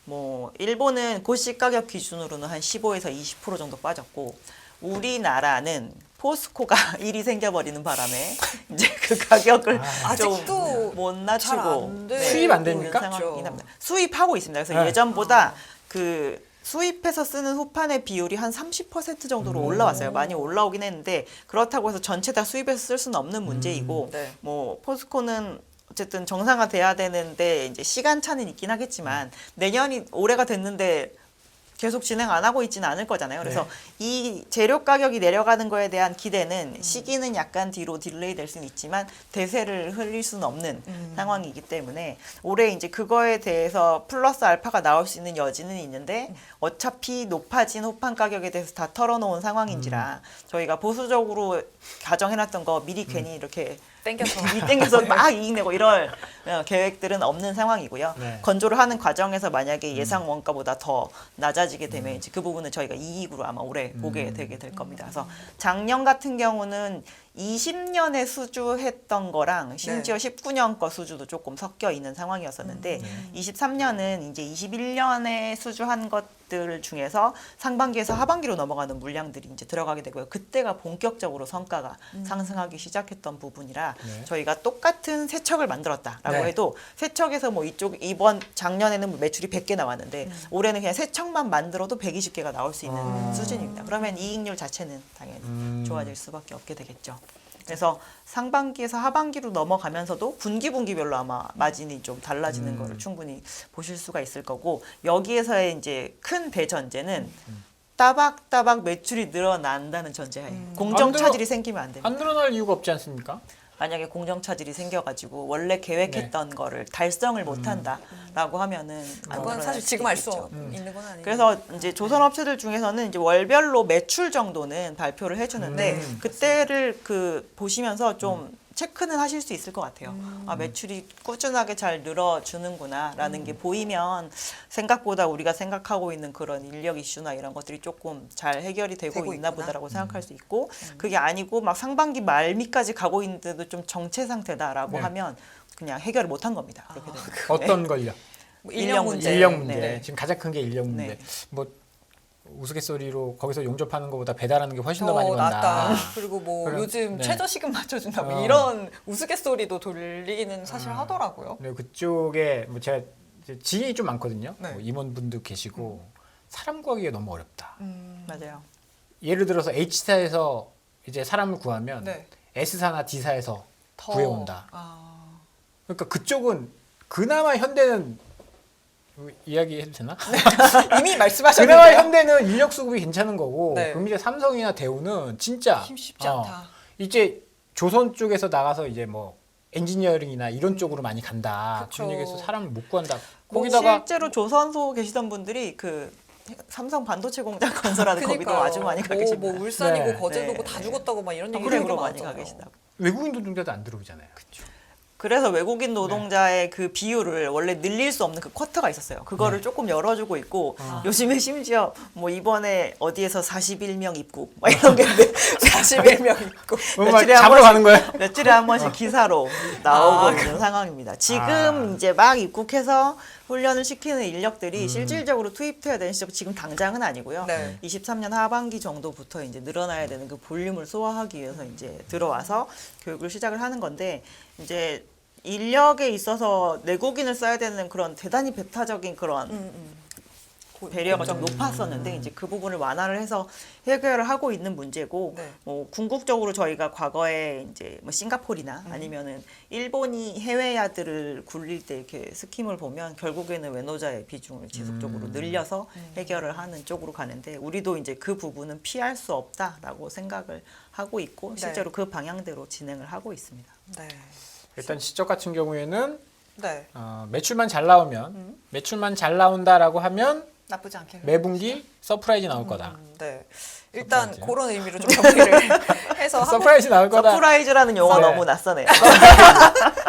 뭐 일본은 고시 가격 기준으로는 한 15에서 20% 정도 빠졌고 우리나라는 포스코가 일이 생겨버리는 바람에 이제 그 가격을 아직도 못 잘 낮추고 안 돼. 수입 안 있는 됩니까? 상황이긴 합니다. 수입하고 있습니다. 그래서 네. 예전보다 그 수입해서 쓰는 후판의 비율이 한 30% 정도로 올라왔어요. 많이 올라오긴 했는데 그렇다고 해서 전체 다 수입해서 쓸 수는 없는 문제이고 네. 뭐 포스코는 어쨌든 정상화돼야 되는데 이제 시간차는 있긴 하겠지만 내년이 올해가 됐는데 계속 진행 안 하고 있지는 않을 거잖아요. 그래서 이 재료 가격이 내려가는 거에 대한 기대는 시기는 약간 뒤로 딜레이 될 수는 있지만 대세를 흘릴 수는 없는 상황이기 때문에 올해 이제 그거에 대해서 플러스 알파가 나올 수 있는 여지는 있는데 어차피 높아진 호판 가격에 대해서 다 털어놓은 상황인지라 저희가 보수적으로 가정해놨던 거 미리 괜히 이렇게 땡겨서 땡겨서 막 이익 내고 이럴 계획들은 없는 상황이고요. 네. 건조를 하는 과정에서 만약에 예상 원가보다 더 낮아지게 되면 이제 그 부분은 저희가 이익으로 아마 올해 보게 되게 될 겁니다. 그래서 작년 같은 경우는 20년에 수주했던 거랑 심지어 19년 거 수주도 조금 섞여 있는 상황이었었는데 23년은 이제 21년에 수주한 것들 중에서 상반기에서 하반기로 넘어가는 물량들이 이제 들어가게 되고요. 그때가 본격적으로 성과가 상승하기 시작했던 부분이라 저희가 똑같은 세척을 만들었다라고 네. 해도 세척에서 뭐 이번 작년에는 뭐 매출이 100개 나왔는데 올해는 그냥 세척만 만들어도 120개가 나올 수 있는 수준입니다. 그러면 이익률 자체는 당연히 좋아질 수밖에 없게 되겠죠. 그래서 상반기에서 하반기로 넘어가면서도 분기별로 아마 마진이 좀 달라지는 거를 충분히 보실 수가 있을 거고 여기에서의 이제 큰 대전제는 따박따박 매출이 늘어난다는 전제하에 공정 차질이 생기면 안 됩니다. 안 늘어날 이유가 없지 않습니까? 만약에 공정 차질이 생겨가지고 원래 계획했던 거를 달성을 못한다라고 하면은 안 그건 늘어날 사실 수도 지금 알 수 있겠죠. 있는 건 아니에요. 그래서 이제 조선 업체들 중에서는 이제 월별로 매출 정도는 발표를 해주는데 그때를 그 보시면서 좀 체크는 하실 수 있을 것 같아요. 아, 매출이 꾸준하게 잘 늘어주는구나라는 게 보이면 생각보다 우리가 생각하고 있는 그런 인력 이슈나 이런 것들이 조금 잘 해결이 되고 있나 있구나. 보다라고 생각할 수 있고 그게 아니고 막 상반기 말미까지 가고 있는데도 좀 정체 상태다라고 네. 하면 그냥 해결을 못한 겁니다. 그렇게 되면. 어떤 걸요? 뭐 인력 문제. 인력 문제. 네. 지금 가장 큰 게 인력 문제. 네. 뭐 우스갯소리로 거기서 용접하는 것보다 배달하는 게 훨씬 더 많이 번다. 낫다. 그리고 뭐 그럼, 요즘 네. 최저시급 맞춰준다 뭐 어. 이런 우스갯소리도 돌리기는 사실 하더라고요. 네, 그쪽에 뭐 제가 이제 지인이 좀 많거든요. 네. 뭐 임원분도 계시고 사람 구하기가 너무 어렵다. 맞아요. 예를 들어서 H사에서 이제 사람을 구하면 네. S사나 D사에서 더 구해온다. 아, 그러니까 그쪽은 그나마 현대는 이야기해도 되나? 이미 그나마 말씀하셨는데요. 현대는 인력 수급이 괜찮은 거고 네. 그럼 이제 삼성이나 대우는 진짜 힘 쉽지 않다. 이제 조선 쪽에서 나가서 이제 뭐 엔지니어링이나 이런 쪽으로 많이 간다. 그쵸. 그런 얘기해서 사람을 못 구한다. 뭐 거기다가 실제로 조선소 계시던 분들이 그 삼성 반도체 공장 건설하는 거기도 그러니까요. 아주 많이 가 뭐, 계십니다. 뭐 울산이고 네. 거제도고 네. 다 죽었다고 막 이런 얘기 그래로 되게 많이 가 많았잖아요. 계시다고. 외국인 노동자도 안 들어오잖아요. 그래서 외국인 노동자의 그 비율을 원래 늘릴 수 없는 그 쿼터가 있었어요. 그거를 네. 조금 열어주고 있고 요즘에 심지어 뭐 이번에 어디에서 41명 입국 막 이런 게 41명 있고. 정말 잡으러 가는 거예요? 며칠에 한 번씩 기사로 나오고 있는 상황입니다. 지금 이제 막 입국해서 훈련을 시키는 인력들이 실질적으로 투입돼야 되는 시점 지금 당장은 아니고요. 네. 23년 하반기 정도부터 이제 늘어나야 되는 그 볼륨을 소화하기 위해서 이제 들어와서 교육을 시작을 하는 건데 이제 인력에 있어서 내국인을 써야 되는 그런 대단히 배타적인 그런 배려가 좀 높았었는데 이제 그 부분을 완화를 해서 해결을 하고 있는 문제고 네. 뭐 궁극적으로 저희가 과거에 이제 뭐 싱가포르나 아니면은 일본이 해외 야들을 굴릴 때 이렇게 스킴을 보면 결국에는 외노자의 비중을 지속적으로 늘려서 해결을 하는 쪽으로 가는데 우리도 이제 그 부분은 피할 수 없다라고 생각을 하고 있고 네. 실제로 그 방향대로 진행을 하고 있습니다. 네. 일단 시적 같은 경우에는 네. 매출만 잘 나오면 매출만 잘 나온다라고 하면 나쁘지 않게. 매분기 서프라이즈 나올 거다. 네. 일단 서프라이즈. 그런 의미로 좀 정리를 해서 한국 서프라이즈 나올 거다. 서프라이즈라는 용어 네. 너무 낯서네요.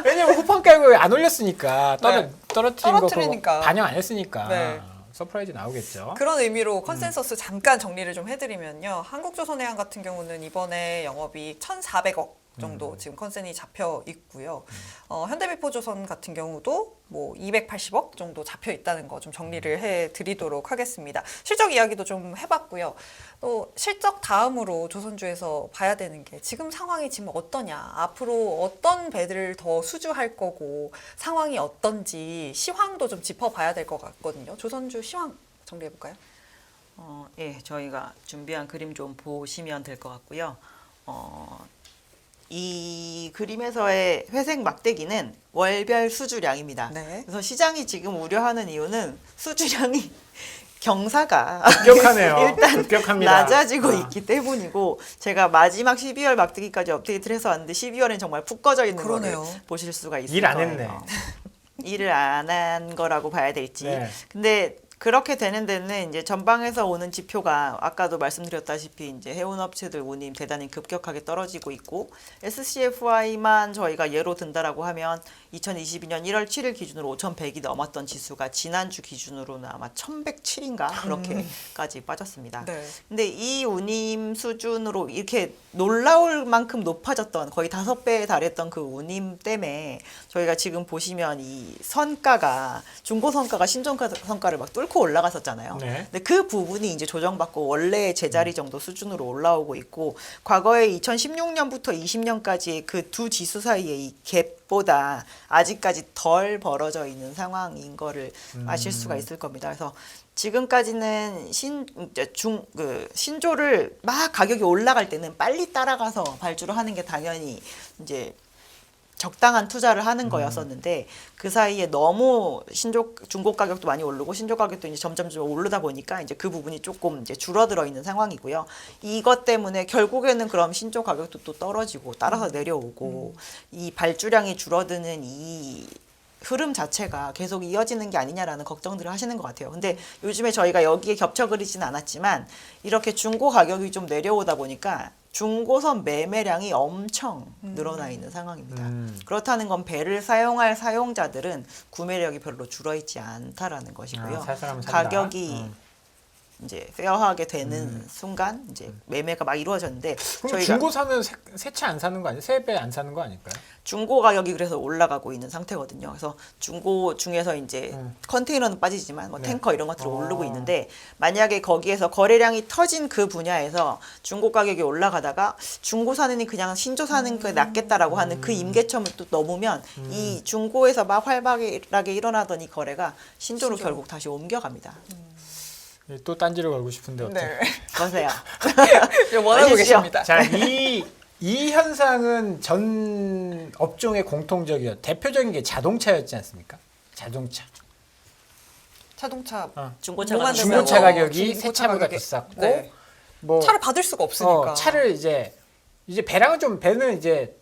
왜냐면 후판 깔고 안 올렸으니까 네. 떨어뜨린 거 떨어뜨리니까. 그거 반영 안 했으니까 네. 서프라이즈 나오겠죠. 그런 의미로 컨센서스 잠깐 정리를 좀 해드리면요. 한국조선해양 같은 경우는 이번에 영업이 1,400억 정도 지금 컨센이 잡혀 있고요. 현대비포조선 같은 경우도 뭐 280억 정도 잡혀 있다는 거 좀 정리를 해드리도록 하겠습니다. 실적 이야기도 좀 해봤고요. 또 실적 다음으로 조선주에서 봐야 되는 게 지금 상황이 지금 어떠냐, 앞으로 어떤 배들을 더 수주할 거고 상황이 어떤지 시황도 좀 짚어봐야 될 것 같거든요. 조선주 시황 정리해볼까요? 예, 저희가 준비한 그림 좀 보시면 될 것 같고요. 이 그림에서의 회색 막대기는 월별 수주량입니다. 네. 그래서 시장이 지금 우려하는 이유는 수주량이 경사가 급격하네요. 일단 급격합니다. 낮아지고 있기 때문이고 제가 마지막 12월 막대기까지 업데이트를 해서 왔는데 12월엔 정말 푹 꺼져 있는 그러네요. 거를 보실 수가 있을 일 안 거예요. 했네. 일을 안 한 거라고 봐야 될지. 네. 근데 그렇게 되는 데는 이제 전방에서 오는 지표가 아까도 말씀드렸다시피 이제 해운업체들 운임 대단히 급격하게 떨어지고 있고 SCFI만 저희가 예로 든다라고 하면 2022년 1월 7일 기준으로 5,100이 넘었던 지수가 지난주 기준으로는 아마 1,107인가 그렇게까지 빠졌습니다. 네. 근데 이 운임 수준으로 이렇게 놀라울 만큼 높아졌던 거의 5배에 달했던 그 운임 때문에 저희가 지금 보시면 이 선가가 중고 선가가 신종 선가를 막 뚫고 올라갔었잖아요. 네. 근데 그 부분이 이제 조정받고 원래의 제자리 정도 수준으로 올라오고 있고 과거에 2016년부터 20년까지 그 두 지수 사이의 이 갭보다 아직까지 덜 벌어져 있는 상황인 거를 아실 수가 있을 겁니다. 그래서 지금까지는 신조를 막 가격이 올라갈 때는 빨리 따라가서 발주를 하는 게 당연히 이제 적당한 투자를 하는 거였었는데 그 사이에 너무 중고 가격도 많이 오르고 신조 가격도 이제 점점 오르다 보니까 이제 그 부분이 조금 이제 줄어들어 있는 상황이고요. 이것 때문에 결국에는 그럼 신조 가격도 또 떨어지고 따라서 내려오고 이 발주량이 줄어드는 이 흐름 자체가 계속 이어지는 게 아니냐라는 걱정들을 하시는 것 같아요. 근데 요즘에 저희가 여기에 겹쳐 그리지는 않았지만 이렇게 중고 가격이 좀 내려오다 보니까 중고선 매매량이 엄청 늘어나 있는 상황입니다. 그렇다는 건 배를 사용할 사용자들은 구매력이 별로 줄어있지 않다라는 것이고요. 살 사람은 산다. 가격이 이제 페어하게 되는 순간 이제 매매가 막 이루어졌는데 그럼 저희가 중고 사면 새 차 안 사는 거 아니에요? 새 배 안 사는 거 아닐까요? 중고 가격이 그래서 올라가고 있는 상태거든요. 그래서 중고 중에서 이제 컨테이너는 빠지지만 뭐 네. 탱커 이런 것들이 오르고 있는데 만약에 거기에서 거래량이 터진 그 분야에서 중고 가격이 올라가다가 중고 사느니 그냥 신조 사는 게 낫겠다라고 하는 그 임계점을 또 넘으면 이 중고에서 막 활발하게 일어나던 이 거래가 신조로 결국 다시 옮겨갑니다. 또 딴지를 걸고 싶은데 어떻게? 네. 거세요. 원하고 아시죠? 계십니다. 자, 이 현상은 전 업종의 공통적이었. 대표적인 게 자동차였지 않습니까? 자동차. 자동차 중고차가 뭐 만들면 중고차 가격이 중고차 새 차보다 가격이- 비쌌고 네. 뭐 차를 받을 수가 없으니까. 차를 이제 배랑은 좀 배는 이제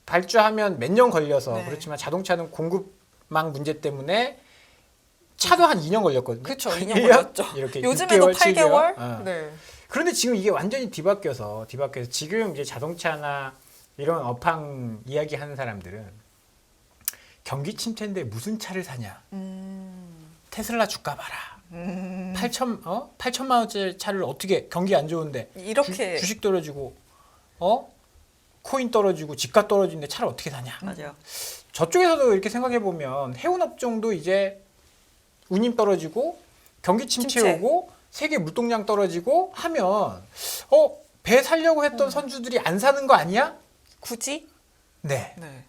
발주하면 몇 년 걸려서 네. 그렇지만 자동차는 공급망 문제 때문에 차도 한 2년 걸렸거든요. 그쵸, 2년 1년? 걸렸죠. 이렇게 요즘에도 6개월, 8개월? 7개월? 네. 그런데 지금 이게 완전히 뒤바뀌어서 지금 이제 자동차나 이런 업황 이야기하는 사람들은 경기 침체인데 무슨 차를 사냐? 테슬라 주가 봐라. 8천만 원짜리 차를 어떻게 경기 안 좋은데 이렇게 주식 떨어지고 코인 떨어지고 집값 떨어지는데 차를 어떻게 사냐? 맞아요. 저쪽에서도 이렇게 생각해 보면 해운 업종도 이제 운임 떨어지고 경기 침체 침체. 오고 세계 물동량 떨어지고 하면 배 살려고 했던 선주들이 안 사는 거 아니야? 굳이? 네. 네.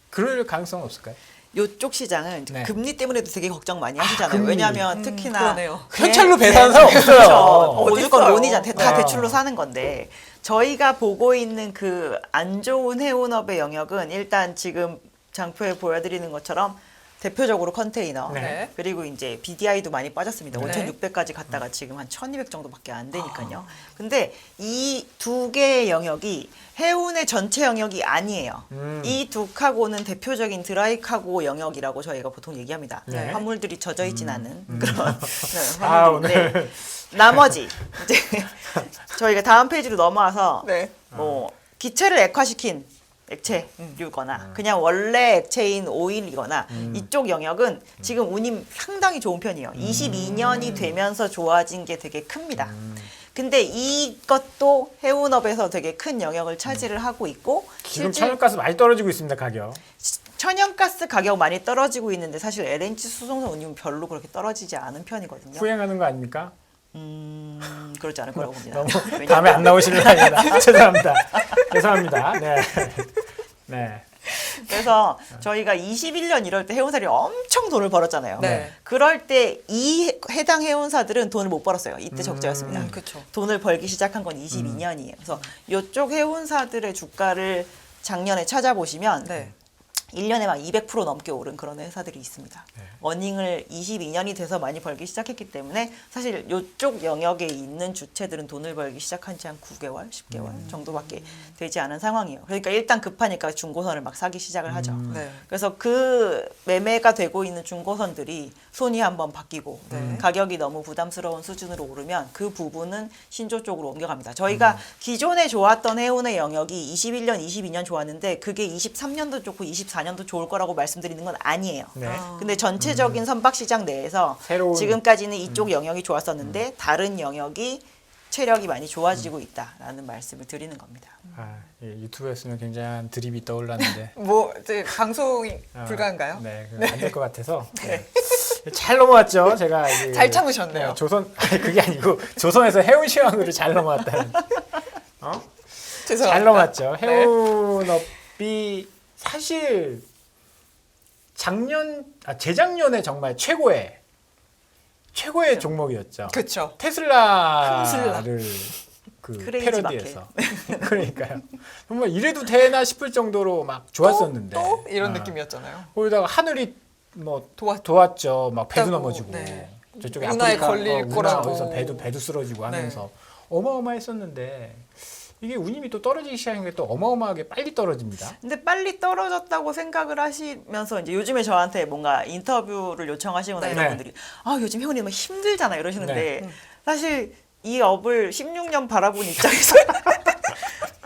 그럴 가능성은 없을까요? 요쪽 시장은 네. 금리 때문에도 되게 걱정 많이 하시잖아요. 금리. 왜냐하면 특히나 그러네요. 현찰로 배 사는 사람 없어요. 그렇죠. 무조건 어딨어요? 론이잖아요. 다 아. 대출로 사는 건데 저희가 보고 있는 그 안 좋은 해운업의 영역은 일단 지금 장표에 보여드리는 것처럼 대표적으로 컨테이너 네. 그리고 이제 BDI도 많이 빠졌습니다. 네. 5,600까지 갔다가 지금 한 1,200 정도밖에 안 되니까요. 근데 이 두 개의 영역이 해운의 전체 영역이 아니에요. 이 두 카고는 대표적인 드라이 카고 영역이라고 저희가 보통 얘기합니다. 네. 화물들이 젖어 있진 않은 그런 네, 아, 화물인데 오늘 나머지 이제 저희가 다음 페이지로 넘어와서 네. 뭐 기체를 액화시킨 액체류거나 그냥 원래 액체인 오일이거나 이쪽 영역은 지금 운임 상당히 좋은 편이에요. 22년이 되면서 좋아진 게 되게 큽니다. 근데 이것도 해운업에서 되게 큰 영역을 차지를 하고 있고 지금 실제 천연가스 많이 떨어지고 있습니다, 가격. 천연가스 가격 많이 떨어지고 있는데 사실 LNG 수송선 운임은 별로 그렇게 떨어지지 않은 편이거든요. 후행하는 거 아닙니까? 그렇지 않을 거라고 봅니다. 너무 왜냐면 다음에 안 나오실래요? 죄송합니다. 죄송합니다. 네. 네. 그래서 저희가 21년 이럴 때 해운사들이 엄청 돈을 벌었잖아요. 네. 그럴 때 이 해당 해운사들은 돈을 못 벌었어요. 이때 적자였습니다. 그렇죠. 돈을 벌기 시작한 건 22년이에요. 그래서 이쪽 해운사들의 주가를 작년에 찾아보시면 네. 1년에 막 200% 넘게 오른 그런 회사들이 있습니다. 어닝을 22년이 돼서 많이 벌기 시작했기 때문에 사실 이쪽 영역에 있는 주체들은 돈을 벌기 시작한 지 한 9개월, 10개월 정도밖에 되지 않은 상황이에요. 그러니까 일단 급하니까 중고선을 막 사기 시작을 하죠. 네. 그래서 그 매매가 되고 있는 중고선들이 손이 한번 바뀌고 네. 가격이 너무 부담스러운 수준으로 오르면 그 부분은 신조 쪽으로 옮겨갑니다. 저희가 기존에 좋았던 해운의 영역이 21년, 22년 좋았는데 그게 23년도 좋고 24년도 좋을 거라고 말씀드리는 건 아니에요. 네. 근데 전체적인 선박시장 내에서 새로운- 지금까지는 이쪽 영역이 좋았었는데 다른 영역이 체력이 많이 좋아지고 있다라는 말씀을 드리는 겁니다. 아, 예, 유튜브였으면 굉장한 드립이 떠올랐는데. 뭐 이제 방송이 불가한가요? 네, 안 될 것 같아서. 네. 잘 넘어왔죠, 제가. 이제 잘 참으셨네요. 네, 조선, 아니, 그게 아니고, 조선에서 해운시황으로 잘 넘어왔다는. 죄송합니다. 잘 넘어왔죠. 네. 해운업이 사실 재작년에 정말 최고의 종목이었죠. 그렇죠. 테슬라를 그 크레이지 패러디해서. 그러니까요. 정말 이래도 되나 싶을 정도로 막 좋았었는데. 또 이런 어. 느낌이었잖아요. 거기다가 하늘이 뭐 도왔- 도왔죠. 막 배도 있다고. 넘어지고. 네. 저쪽에 운하에 아프리카 걸릴 운하 거라고. 어디서 배도 쓰러지고 하면서 어마어마했었는데 이게 운임이 또 떨어지기 시작한 게 또 어마어마하게 빨리 떨어집니다. 근데 빨리 떨어졌다고 생각을 하시면서 이제 요즘에 저한테 뭔가 인터뷰를 요청하시거나 네. 이런 네. 분들이 요즘 회원이 너무 힘들잖아 이러시는데 네. 사실 이 업을 16년 바라본 입장에서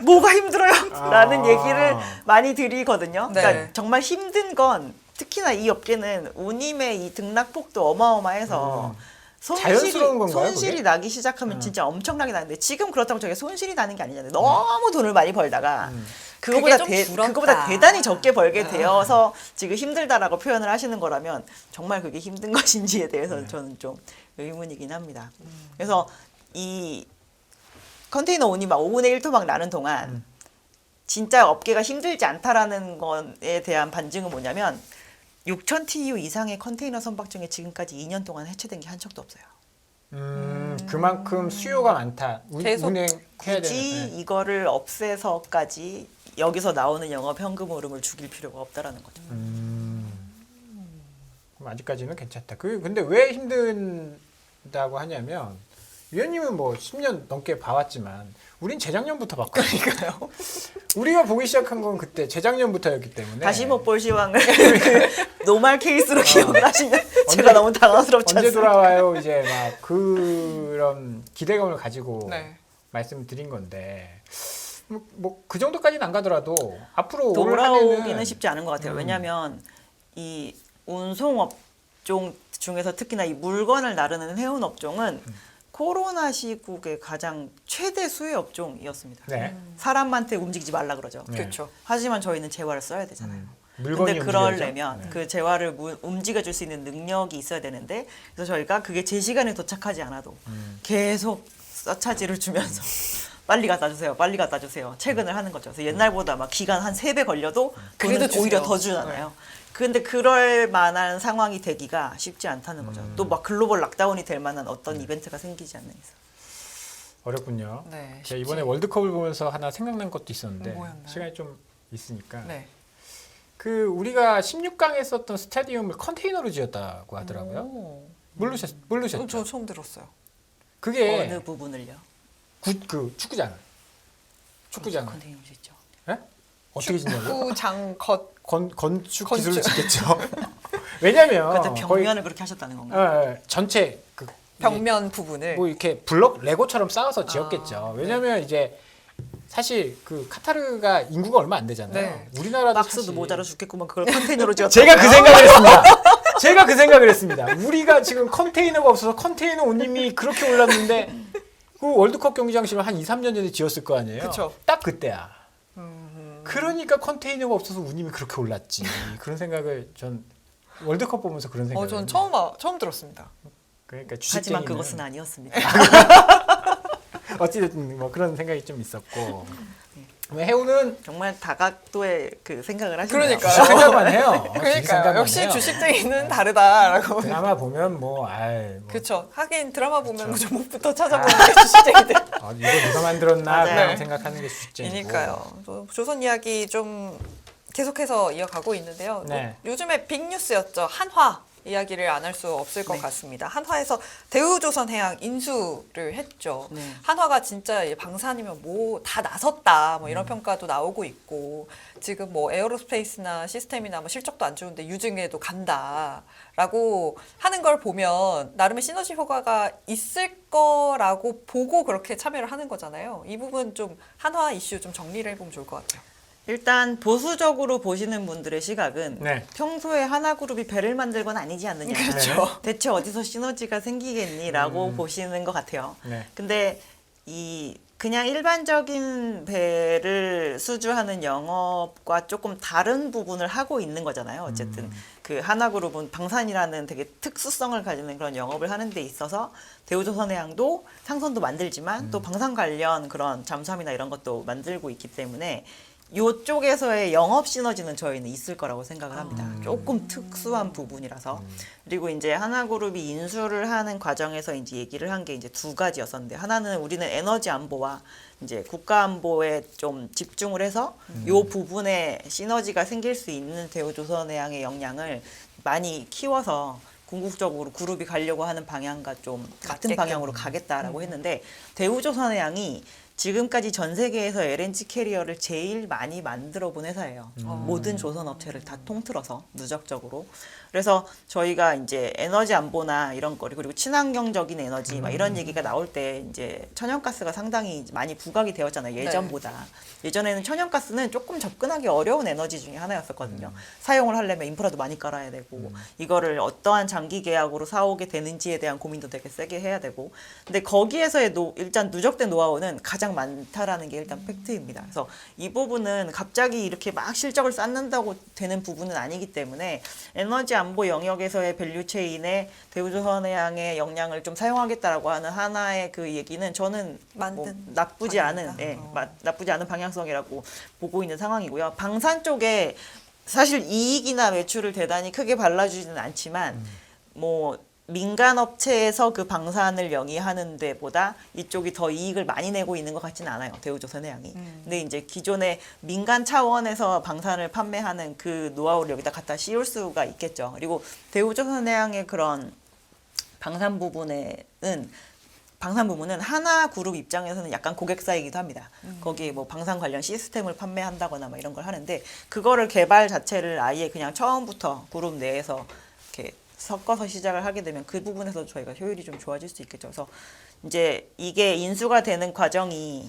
뭐가 힘들어요? 라는 아. 얘기를 많이 드리거든요. 네. 그러니까 정말 힘든 건 특히나 이 업계는 운임의 이 등락폭도 어마어마해서 자연스러운 건가요, 손실이 그게? 나기 시작하면 진짜 엄청나게 나는데 지금 그렇다고 저게 손실이 나는 게 아니잖아요. 너무 돈을 많이 벌다가 그게 좀 줄었다. 그거보다 대단히 적게 벌게 되어서 지금 힘들다라고 표현을 하시는 거라면 정말 그게 힘든 것인지에 대해서 저는 좀 의문이긴 합니다. 그래서 이 컨테이너 운이 막 5분의 1토막 나는 동안 진짜 업계가 힘들지 않다라는 것에 대한 반증은 뭐냐면 6,000 TU 이상의 컨테이너 선박 중에 지금까지 2년 동안 해체된 게 한 척도 없어요. 그만큼 수요가 많다. 계속 운행해야 굳이 되는. 이거를 없애서까지 여기서 나오는 영업 현금 흐름을 죽일 필요가 없다라는 거죠. 그럼 아직까지는 괜찮다. 근데 왜 힘든다고 하냐면 위원님은 뭐 10년 넘게 봐왔지만 우린 재작년부터 봤거든요. 우리가 보기 시작한 건 그때 재작년부터였기 때문에 다시 못 볼 시황을 그 노말 케이스로 기억을 하시면 제가 너무 당황스럽지 언제 않습니까? 돌아와요? 이제 막 그런 기대감을 가지고 네. 말씀드린 건데 뭐 그 정도까지는 안 가더라도 앞으로 올 돌아오기는 한해는 쉽지 않은 것 같아요. 왜냐하면 이 운송업종 중에서 특히나 이 물건을 나르는 해운 업종은 코로나 시국에 가장 최대 수혜 업종이었습니다. 네. 사람한테 움직이지 말라 그러죠. 네. 그렇죠. 하지만 저희는 재화를 써야 되잖아요. 물건이 근데 움직여야죠. 그러려면 네. 그 재화를 움직여줄 수 있는 능력이 있어야 되는데 그래서 저희가 그게 제 시간에 도착하지 않아도 계속 서차지를 주면서 빨리 갖다 주세요. 빨리 갖다 주세요. 퇴근을 하는 거죠. 그래서 옛날보다 막 기간 한 3배 걸려도 그래도 돈은 오히려 주세요. 더 주잖아요. 근데 그럴 만한 상황이 되기가 쉽지 않다는 거죠. 또 막 글로벌 락다운이 될 만한 어떤 이벤트가 생기지 않는 이상. 어렵군요. 네, 제가 이번에 월드컵을 보면서 하나 생각난 것도 있었는데 뭐였나요? 시간이 좀 있으니까 네. 그 우리가 16강에 했었던 스타디움을 컨테이너로 지었다고 하더라고요. 오. 모르셨죠? 저 처음 들었어요. 그게 어느 부분을요? 그 축구장. 축구장. 컨테이너로 있죠. 예? 어떻게 짓냐고요? 축구장 겉 건축 기술로 짓겠죠. 왜냐면 그때 벽면을 그렇게 하셨다는 건가요? 전체 그 벽면 부분을 뭐 이렇게 블럭 레고처럼 쌓아서 지었겠죠. 왜냐면 이제 사실 그 카타르가 인구가 얼마 안 되잖아요. 네. 우리나라도 박스도 사실 모자라 죽겠구만 그걸 컨테이너로 지었다. 제가 그 생각을 했습니다. 제가 그 생각을 했습니다. 우리가 지금 컨테이너가 없어서 컨테이너 운임이 그렇게 올랐는데 그 월드컵 경기장실을 한 2, 3년 전에 지었을 거 아니에요. 그쵸. 딱 그때야. 그러니까 컨테이너가 없어서 운임이 그렇게 올랐지. 그런 생각을 전 월드컵 보면서 그런 생각을 전 했는데. 처음 들었습니다. 그러니까 하지만 주식쟁이는 그것은 아니었습니다. 어찌됐든 뭐 그런 생각이 좀 있었고 해운은 정말 다각도의 그 생각을 하시네요. 그러니까요. 주식 생각만 해요. 주식 그러니까요. 생각만 역시 해요. 주식쟁이는 다르다라고. 드라마 보면 뭐 그렇죠. 하긴 드라마 보면 그쵸. 제목부터 찾아보는 게 주식쟁이들. 이거 누가 만들었나 맞아요. 그냥 네. 생각하는 게 주식쟁이고. 이니까요. 또 조선 이야기 좀 계속해서 이어가고 있는데요. 네. 요즘에 빅뉴스였죠. 한화 이야기를 안 할 수 없을 것 네. 같습니다. 한화에서 대우조선해양 인수를 했죠. 네. 한화가 진짜 방산이면 뭐 다 나섰다 뭐 이런 평가도 나오고 있고 지금 뭐 에어로스페이스나 시스템이나 뭐 실적도 안 좋은데 유증에도 간다라고 하는 걸 보면 나름의 시너지 효과가 있을 거라고 보고 그렇게 참여를 하는 거잖아요. 이 부분 좀 한화 이슈 좀 정리를 해보면 좋을 것 같아요. 일단 보수적으로 보시는 분들의 시각은 네. 평소에 하나그룹이 배를 만들 건 아니지 않느냐. 그렇죠. 대체 어디서 시너지가 생기겠니라고 보시는 것 같아요. 네. 근데 이 그냥 일반적인 배를 수주하는 영업과 조금 다른 부분을 하고 있는 거잖아요. 어쨌든 그 하나그룹은 방산이라는 되게 특수성을 가지는 그런 영업을 하는 데 있어서 대우조선해양도 상선도 만들지만 또 방산 관련 그런 잠수함이나 이런 것도 만들고 있기 때문에 이쪽에서의 영업 시너지는 저희는 있을 거라고 생각을 합니다. 조금 특수한 부분이라서. 그리고 이제 하나그룹이 인수를 하는 과정에서 이제 얘기를 한 게 이제 두 가지였었는데 하나는 우리는 에너지 안보와 이제 국가 안보에 좀 집중을 해서 이 부분에 시너지가 생길 수 있는 대우조선해양의 역량을 많이 키워서 궁극적으로 그룹이 가려고 하는 방향과 좀 같은 맞게끔. 방향으로 가겠다라고 했는데 대우조선해양이 지금까지 전 세계에서 LNG 캐리어를 제일 많이 만들어 본 회사예요. 모든 조선 업체를 다 통틀어서 누적적으로. 그래서 저희가 이제 에너지 안보나 이런 거 그리고 친환경적인 에너지 막 이런 얘기가 나올 때 이제 천연가스가 상당히 많이 부각이 되었잖아요. 예전보다. 예전에는 천연가스는 조금 접근하기 어려운 에너지 중에 하나였었거든요. 사용을 하려면 인프라도 많이 깔아야 되고 이거를 어떠한 장기 계약으로 사오게 되는지에 대한 고민도 되게 세게 해야 되고 근데 거기에서의 일단 누적된 노하우는 가장 많다라는 게 일단 팩트입니다. 그래서 이 부분은 갑자기 이렇게 막 실적을 쌓는다고 되는 부분은 아니기 때문에 에너지 안보 영역에서의 밸류체인에 대우조선해양의 역량을 좀 사용하겠다라고 하는 하나의 그 얘기는 저는 뭐 나쁘지 않은 나쁘지 않은 방향성이라고 보고 있는 상황이고요. 방산 쪽에 사실 이익이나 매출을 대단히 크게 발라주지는 않지만 뭐 민간 업체에서 그 방산을 영위하는 데보다 이쪽이 더 이익을 많이 내고 있는 것 같지는 않아요. 대우조선해양이. 근데 이제 기존의 민간 차원에서 방산을 판매하는 그 노하우를 여기다 갖다 씌울 수가 있겠죠. 그리고 대우조선해양의 그런 방산 부분은 하나그룹 입장에서는 약간 고객사이기도 합니다. 거기에 뭐 방산 관련 시스템을 판매한다거나 막 이런 걸 하는데 그거를 개발 자체를 아예 그냥 처음부터 그룹 내에서 이렇게 섞어서 시작을 하게 되면 그 부분에서 저희가 효율이 좀 좋아질 수 있겠죠. 그래서 이제 이게 인수가 되는 과정이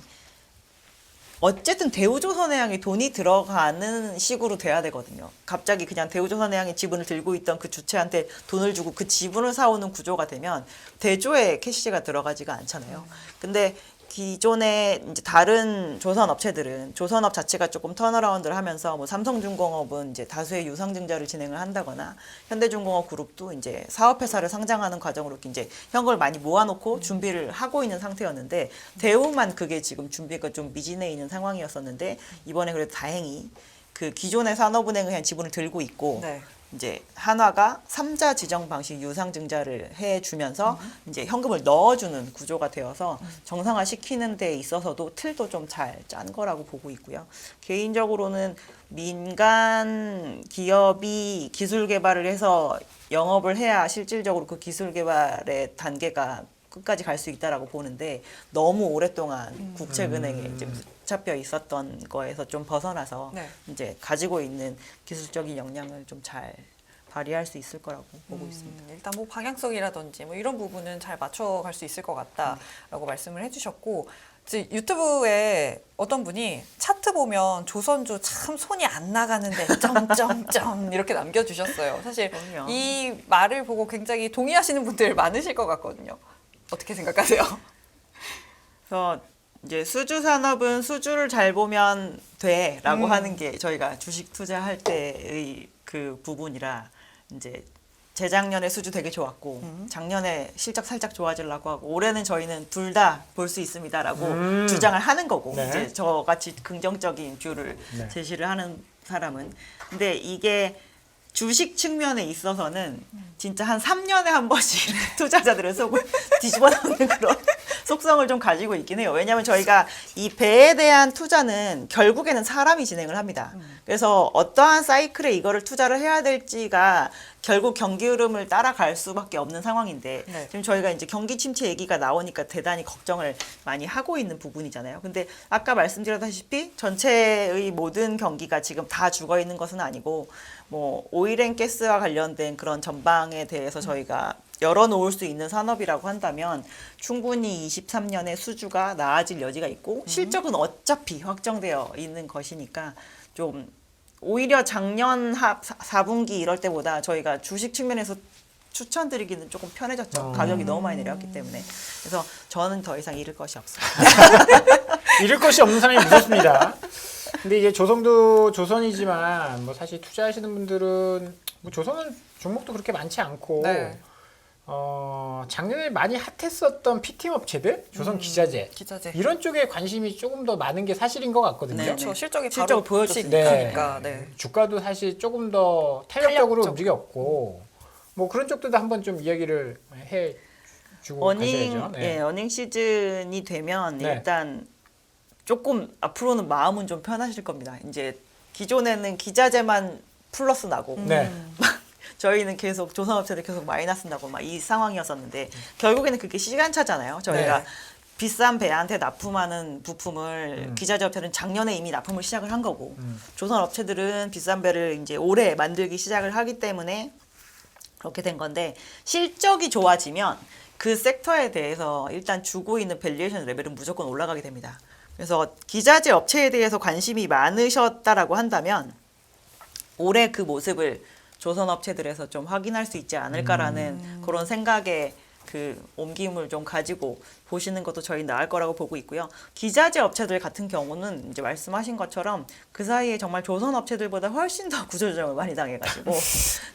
어쨌든 대우조선해양이 돈이 들어가는 식으로 돼야 되거든요. 갑자기 그냥 대우조선해양이 지분을 들고 있던 그 주체한테 돈을 주고 그 지분을 사오는 구조가 되면 대조에 캐시가 들어가지가 않잖아요. 근데 기존의 이제 다른 조선 업체들은 조선업 자체가 조금 턴어라운드를 하면서 뭐 삼성중공업은 이제 다수의 유상증자를 진행을 한다거나 현대중공업 그룹도 이제 사업회사를 상장하는 과정으로 이제 현금을 많이 모아놓고 준비를 하고 있는 상태였는데 대우만 그게 지금 준비가 좀 미진해 있는 상황이었었는데 이번에 그래도 다행히 그 기존의 산업은행은 그냥 지분을 들고 있고 이제 한화가 3자 지정 방식 유상증자를 해주면서 이제 현금을 넣어주는 구조가 되어서 정상화 시키는 데 있어서도 틀도 좀 잘 짠 거라고 보고 있고요. 개인적으로는 민간 기업이 기술 개발을 해서 영업을 해야 실질적으로 그 기술 개발의 단계가 끝까지 갈 수 있다라고 보는데 너무 오랫동안 국책은행에 이제 잡혀 있었던 거에서 좀 벗어나서 이제 가지고 있는 기술적인 역량을 좀 잘 발휘할 수 있을 거라고 보고 있습니다. 일단 뭐 방향성이라든지 뭐 이런 부분은 잘 맞춰갈 수 있을 것 같다라고 말씀을 해주셨고 유튜브에 어떤 분이 차트 보면 조선주 참 손이 안 나가는데 점점점 이렇게 남겨주셨어요. 사실 그럼요. 이 말을 보고 굉장히 동의하시는 분들 많으실 것 같거든요. 어떻게 생각하세요? 그래서 이제 수주 산업은 수주를 잘 보면 돼라고 하는 게 저희가 주식 투자할 때의 그 부분이라 이제 재작년에 수주 되게 좋았고 작년에 실적 살짝 좋아지려고 하고 올해는 저희는 둘 다 볼 수 있습니다라고 주장을 하는 거고 이제 저같이 긍정적인 뷰를 제시를 하는 사람은 근데 이게 주식 측면에 있어서는 진짜 한 3년에 한 번씩 투자자들의 속을 뒤집어 놓는 그런 속성을 좀 가지고 있긴 해요. 왜냐하면 저희가 이 배에 대한 투자는 결국에는 사람이 진행을 합니다. 그래서 어떠한 사이클에 이거를 투자를 해야 될지가 결국 경기 흐름을 따라갈 수밖에 없는 상황인데 지금 저희가 이제 경기 침체 얘기가 나오니까 대단히 걱정을 많이 하고 있는 부분이잖아요. 근데 아까 말씀드렸다시피 전체의 모든 경기가 지금 다 죽어 있는 것은 아니고 뭐 오일앤가스와 관련된 그런 전방에 대해서 저희가 열어놓을 수 있는 산업이라고 한다면 충분히 23년에 수주가 나아질 여지가 있고 실적은 어차피 확정되어 있는 것이니까 좀 오히려 작년 4분기 이럴 때보다 저희가 주식 측면에서 추천드리기는 조금 편해졌죠. 가격이 너무 많이 내려왔기 때문에. 그래서 저는 더 이상 잃을 것이 없습니다. 잃을 것이 없는 사람이 무섭습니다. 근데 이제 조선도 조선이지만 뭐 사실 투자하시는 분들은 뭐 조선은 종목도 그렇게 많지 않고 작년에 많이 핫했었던 피팅 업체들, 조선 기자재 이런 쪽에 관심이 조금 더 많은 게 사실인 것 같거든요. 그렇죠. 실적이 실적을 바로 보여주니까. 주가도 사실 조금 더 탄력적으로 움직였고 뭐 그런 쪽들도 한번 좀 이야기를 해주고 가셔야죠. 어닝 시즌이 되면 일단 조금 앞으로는 마음은 좀 편하실 겁니다. 이제 기존에는 기자재만 플러스 나고 저희는 계속 조선업체들 계속 마이너스 나고 막 이 상황이었었는데 결국에는 그게 시간차잖아요. 저희가 비싼 배한테 납품하는 부품을 기자재 업체는 작년에 이미 납품을 시작을 한 거고 조선 업체들은 비싼 배를 이제 올해 만들기 시작을 하기 때문에 그렇게 된 건데 실적이 좋아지면 그 섹터에 대해서 일단 주고 있는 밸류에이션 레벨은 무조건 올라가게 됩니다. 그래서 기자재 업체에 대해서 관심이 많으셨다라고 한다면 올해 그 모습을 조선 업체들에서 좀 확인할 수 있지 않을까라는 그런 생각에 그 옮김을 좀 가지고 보시는 것도 저희 나을 거라고 보고 있고요. 기자재 업체들 같은 경우는 이제 말씀하신 것처럼 그 사이에 정말 조선 업체들보다 훨씬 더 구조조정을 많이 당해가지고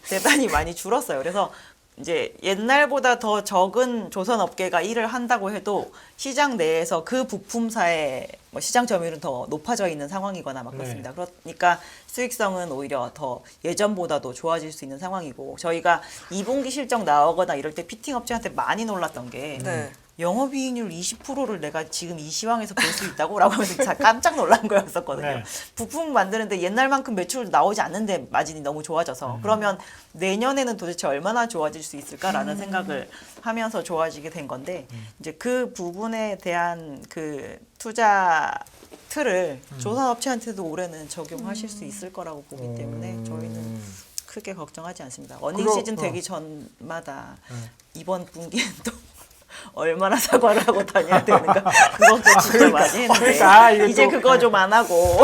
대단히 많이 줄었어요. 그래서 이제 옛날보다 더 적은 조선 업계가 일을 한다고 해도 시장 내에서 그 부품사의 뭐 시장 점유율은 더 높아져 있는 상황이거나 막 그렇습니다. 그러니까 수익성은 오히려 더 예전보다도 좋아질 수 있는 상황이고 저희가 2분기 실적 나오거나 이럴 때 피팅 업체한테 많이 놀랐던 게 네. 영업이익률 20%를 내가 지금 이 시황에서 볼 수 있다고 라고 하면서 진짜 깜짝 놀란 거였었거든요. 네. 부품 만드는데 옛날만큼 매출 나오지 않는데 마진이 너무 좋아져서 그러면 내년에는 도대체 얼마나 좋아질 수 있을까라는 생각을 하면서 좋아지게 된 건데 이제 그 부분에 대한 그 투자 틀을 조선업체한테도 올해는 적용하실 수 있을 거라고 보기 때문에 저희는 크게 걱정하지 않습니다. 어닝 시즌 되기 전마다 이번 분기엔 또 얼마나 사과를 하고 다녀야 되는가 그것도 진짜 많이 했는데 그러니까 이게 이제 또- 그거 좀 안 하고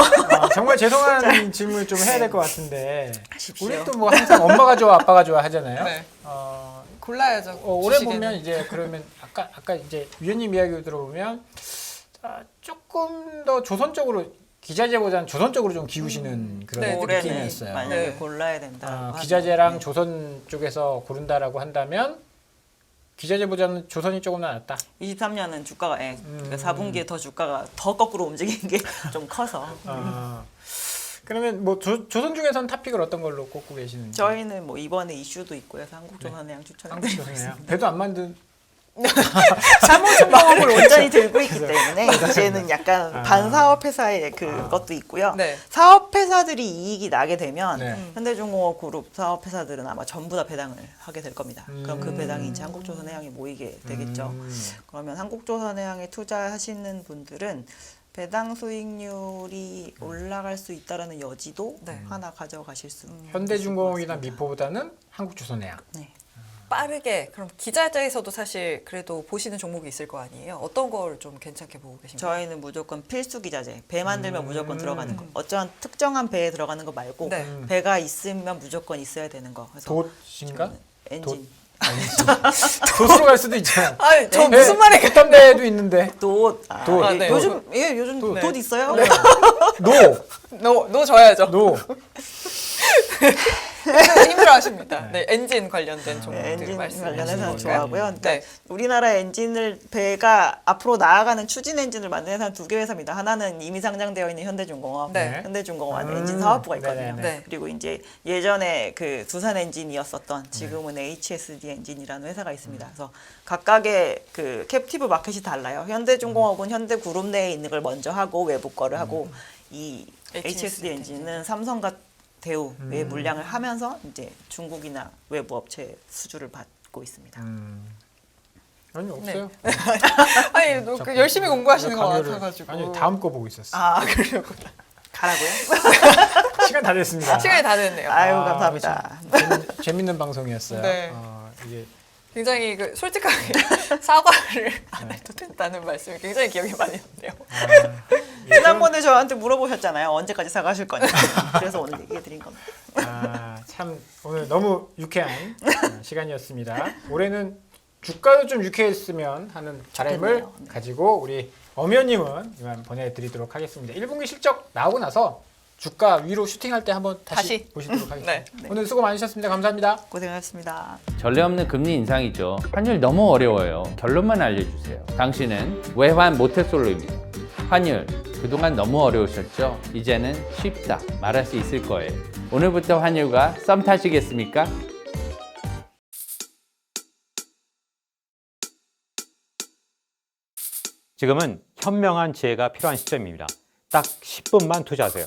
정말 죄송한 질문을 좀 해야 될 것 같은데 하십시오. 우리 또 뭐 항상 엄마가 좋아 아빠가 좋아 하잖아요. 네. 어, 골라야죠. 올해 주식에는. 보면 이제 그러면 아까 이제 위원님 이야기 들어보면 조금 더 조선적으로 기자재보다는 조선적으로 좀 기우시는 그런 네, 올해는 느낌이었어요. 만약에 네. 골라야 된다. 기자재랑 조선 쪽에서 고른다라고 한다면 기자재보다는 조선이 조금 더 낫다. 23년은 주가가 4분기에 더 주가가 더 거꾸로 움직이는 게 좀 커서 그러면 뭐 조선 중에서는 탑픽을 어떤 걸로 꼽고 계시는지? 저희는 뭐 이번에 이슈도 있고 해서 한국조선해양 추천드리고 한국조선해요. 있습니다. 배도 안 만든 사모주목을 온전히 들고 있기 때문에 이제는 약간 반사업회사의 그것도 있고요. 네. 사업회사들이 이익이 나게 되면 네. 현대중공업 그룹 사업회사들은 아마 전부 다 배당을 하게 될 겁니다. 그럼 그 배당이 이제 한국조선해양에 모이게 되겠죠. 그러면 한국조선해양에 투자하시는 분들은 배당 수익률이 올라갈 수 있다라는 여지도 네. 하나 가져가실 수 있을 현대중공업이나 것 같습니다. 미포보다는 한국조선해양. 네. 빠르게 그럼 기자재에서도 사실 그래도 보시는 종목이 있을 거 아니에요. 어떤 걸 좀 괜찮게 보고 계신가요? 저희는 무조건 필수 기자재. 배 만들면 무조건 들어가는 거. 어쩌한 특정한 배에 들어가는 거 말고 네. 배가 있으면 무조건 있어야 되는 거. 그래서 돛인가? 엔진. 돛으로 갈 수도 있잖아. 아니 저 무슨 말이 돛담배도 있는데. 돛. 돛. 아, 네. 요즘 돛. 돛 있어요? 노. 노 줘야죠. 노. 힘들어하십니다. 네, 엔진 관련된 종목들 엔진 말씀하시는 관련해서는 건가요? 좋아하고요. 그러니까 네. 우리나라 엔진을 배가 앞으로 나아가는 추진 엔진을 만드는 회사는 두 개 회사입니다. 하나는 이미 상장되어 있는 현대중공업, 네. 현대중공업 안에 엔진 사업부가 있거든요. 네네네. 네. 그리고 이제 예전에 그 두산 엔진이었었던 지금은 HSD 엔진이라는 회사가 있습니다. 그래서 각각의 그 캡티브 마켓이 달라요. 현대중공업은 현대그룹 내에 있는 걸 먼저 하고 외부 거를 하고 이 HSD 엔진은 삼성과 대우의 물량을 하면서 이제 중국이나 외부 업체 수주를 받고 있습니다. 아니 없어요. 아니 그 열심히 공부하시는 것 강요를- 같아가지고. 아니 다음 거 보고 있었어. 아 그러구나. 가라고요? 시간 다 됐습니다. 시간이 다 됐네요. 아유 감사합니다. 재밌는 방송이었어요. 네. 이게 굉장히 그 솔직하게 사과를 안 해도 된다는 말씀이 굉장히 기억에 많이 났네요. 지난번에 저한테 물어보셨잖아요. 언제까지 사가실 거냐. 그래서 오늘 얘기해 드린 겁니다. 참 오늘 너무 유쾌한 시간이었습니다. 올해는 주가도 좀 유쾌했으면 하는 바람을 좋겠네요. 네. 가지고 우리 엄연님은 이만 보내드리도록 하겠습니다. 1분기 실적 나오고 나서 주가 위로 슈팅할 때 한번 다시 보시도록 하겠습니다. 네. 오늘 수고 많으셨습니다. 감사합니다. 고생하셨습니다. 전례 없는 금리 인상이죠. 환율 너무 어려워요. 결론만 알려주세요. 당신은 외환 모태솔로입니다. 환율 그동안 너무 어려우셨죠? 이제는 쉽다 말할 수 있을 거예요. 오늘부터 환율과 썸 타시겠습니까? 지금은 현명한 지혜가 필요한 시점입니다. 딱 10분만 투자하세요.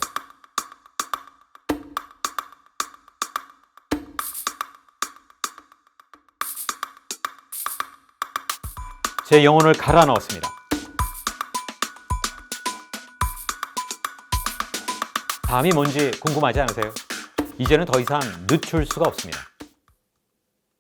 제 영혼을 갈아 넣었습니다. 감이 뭔지 궁금하지 않으세요? 이제는 더 이상 늦출 수가 없습니다.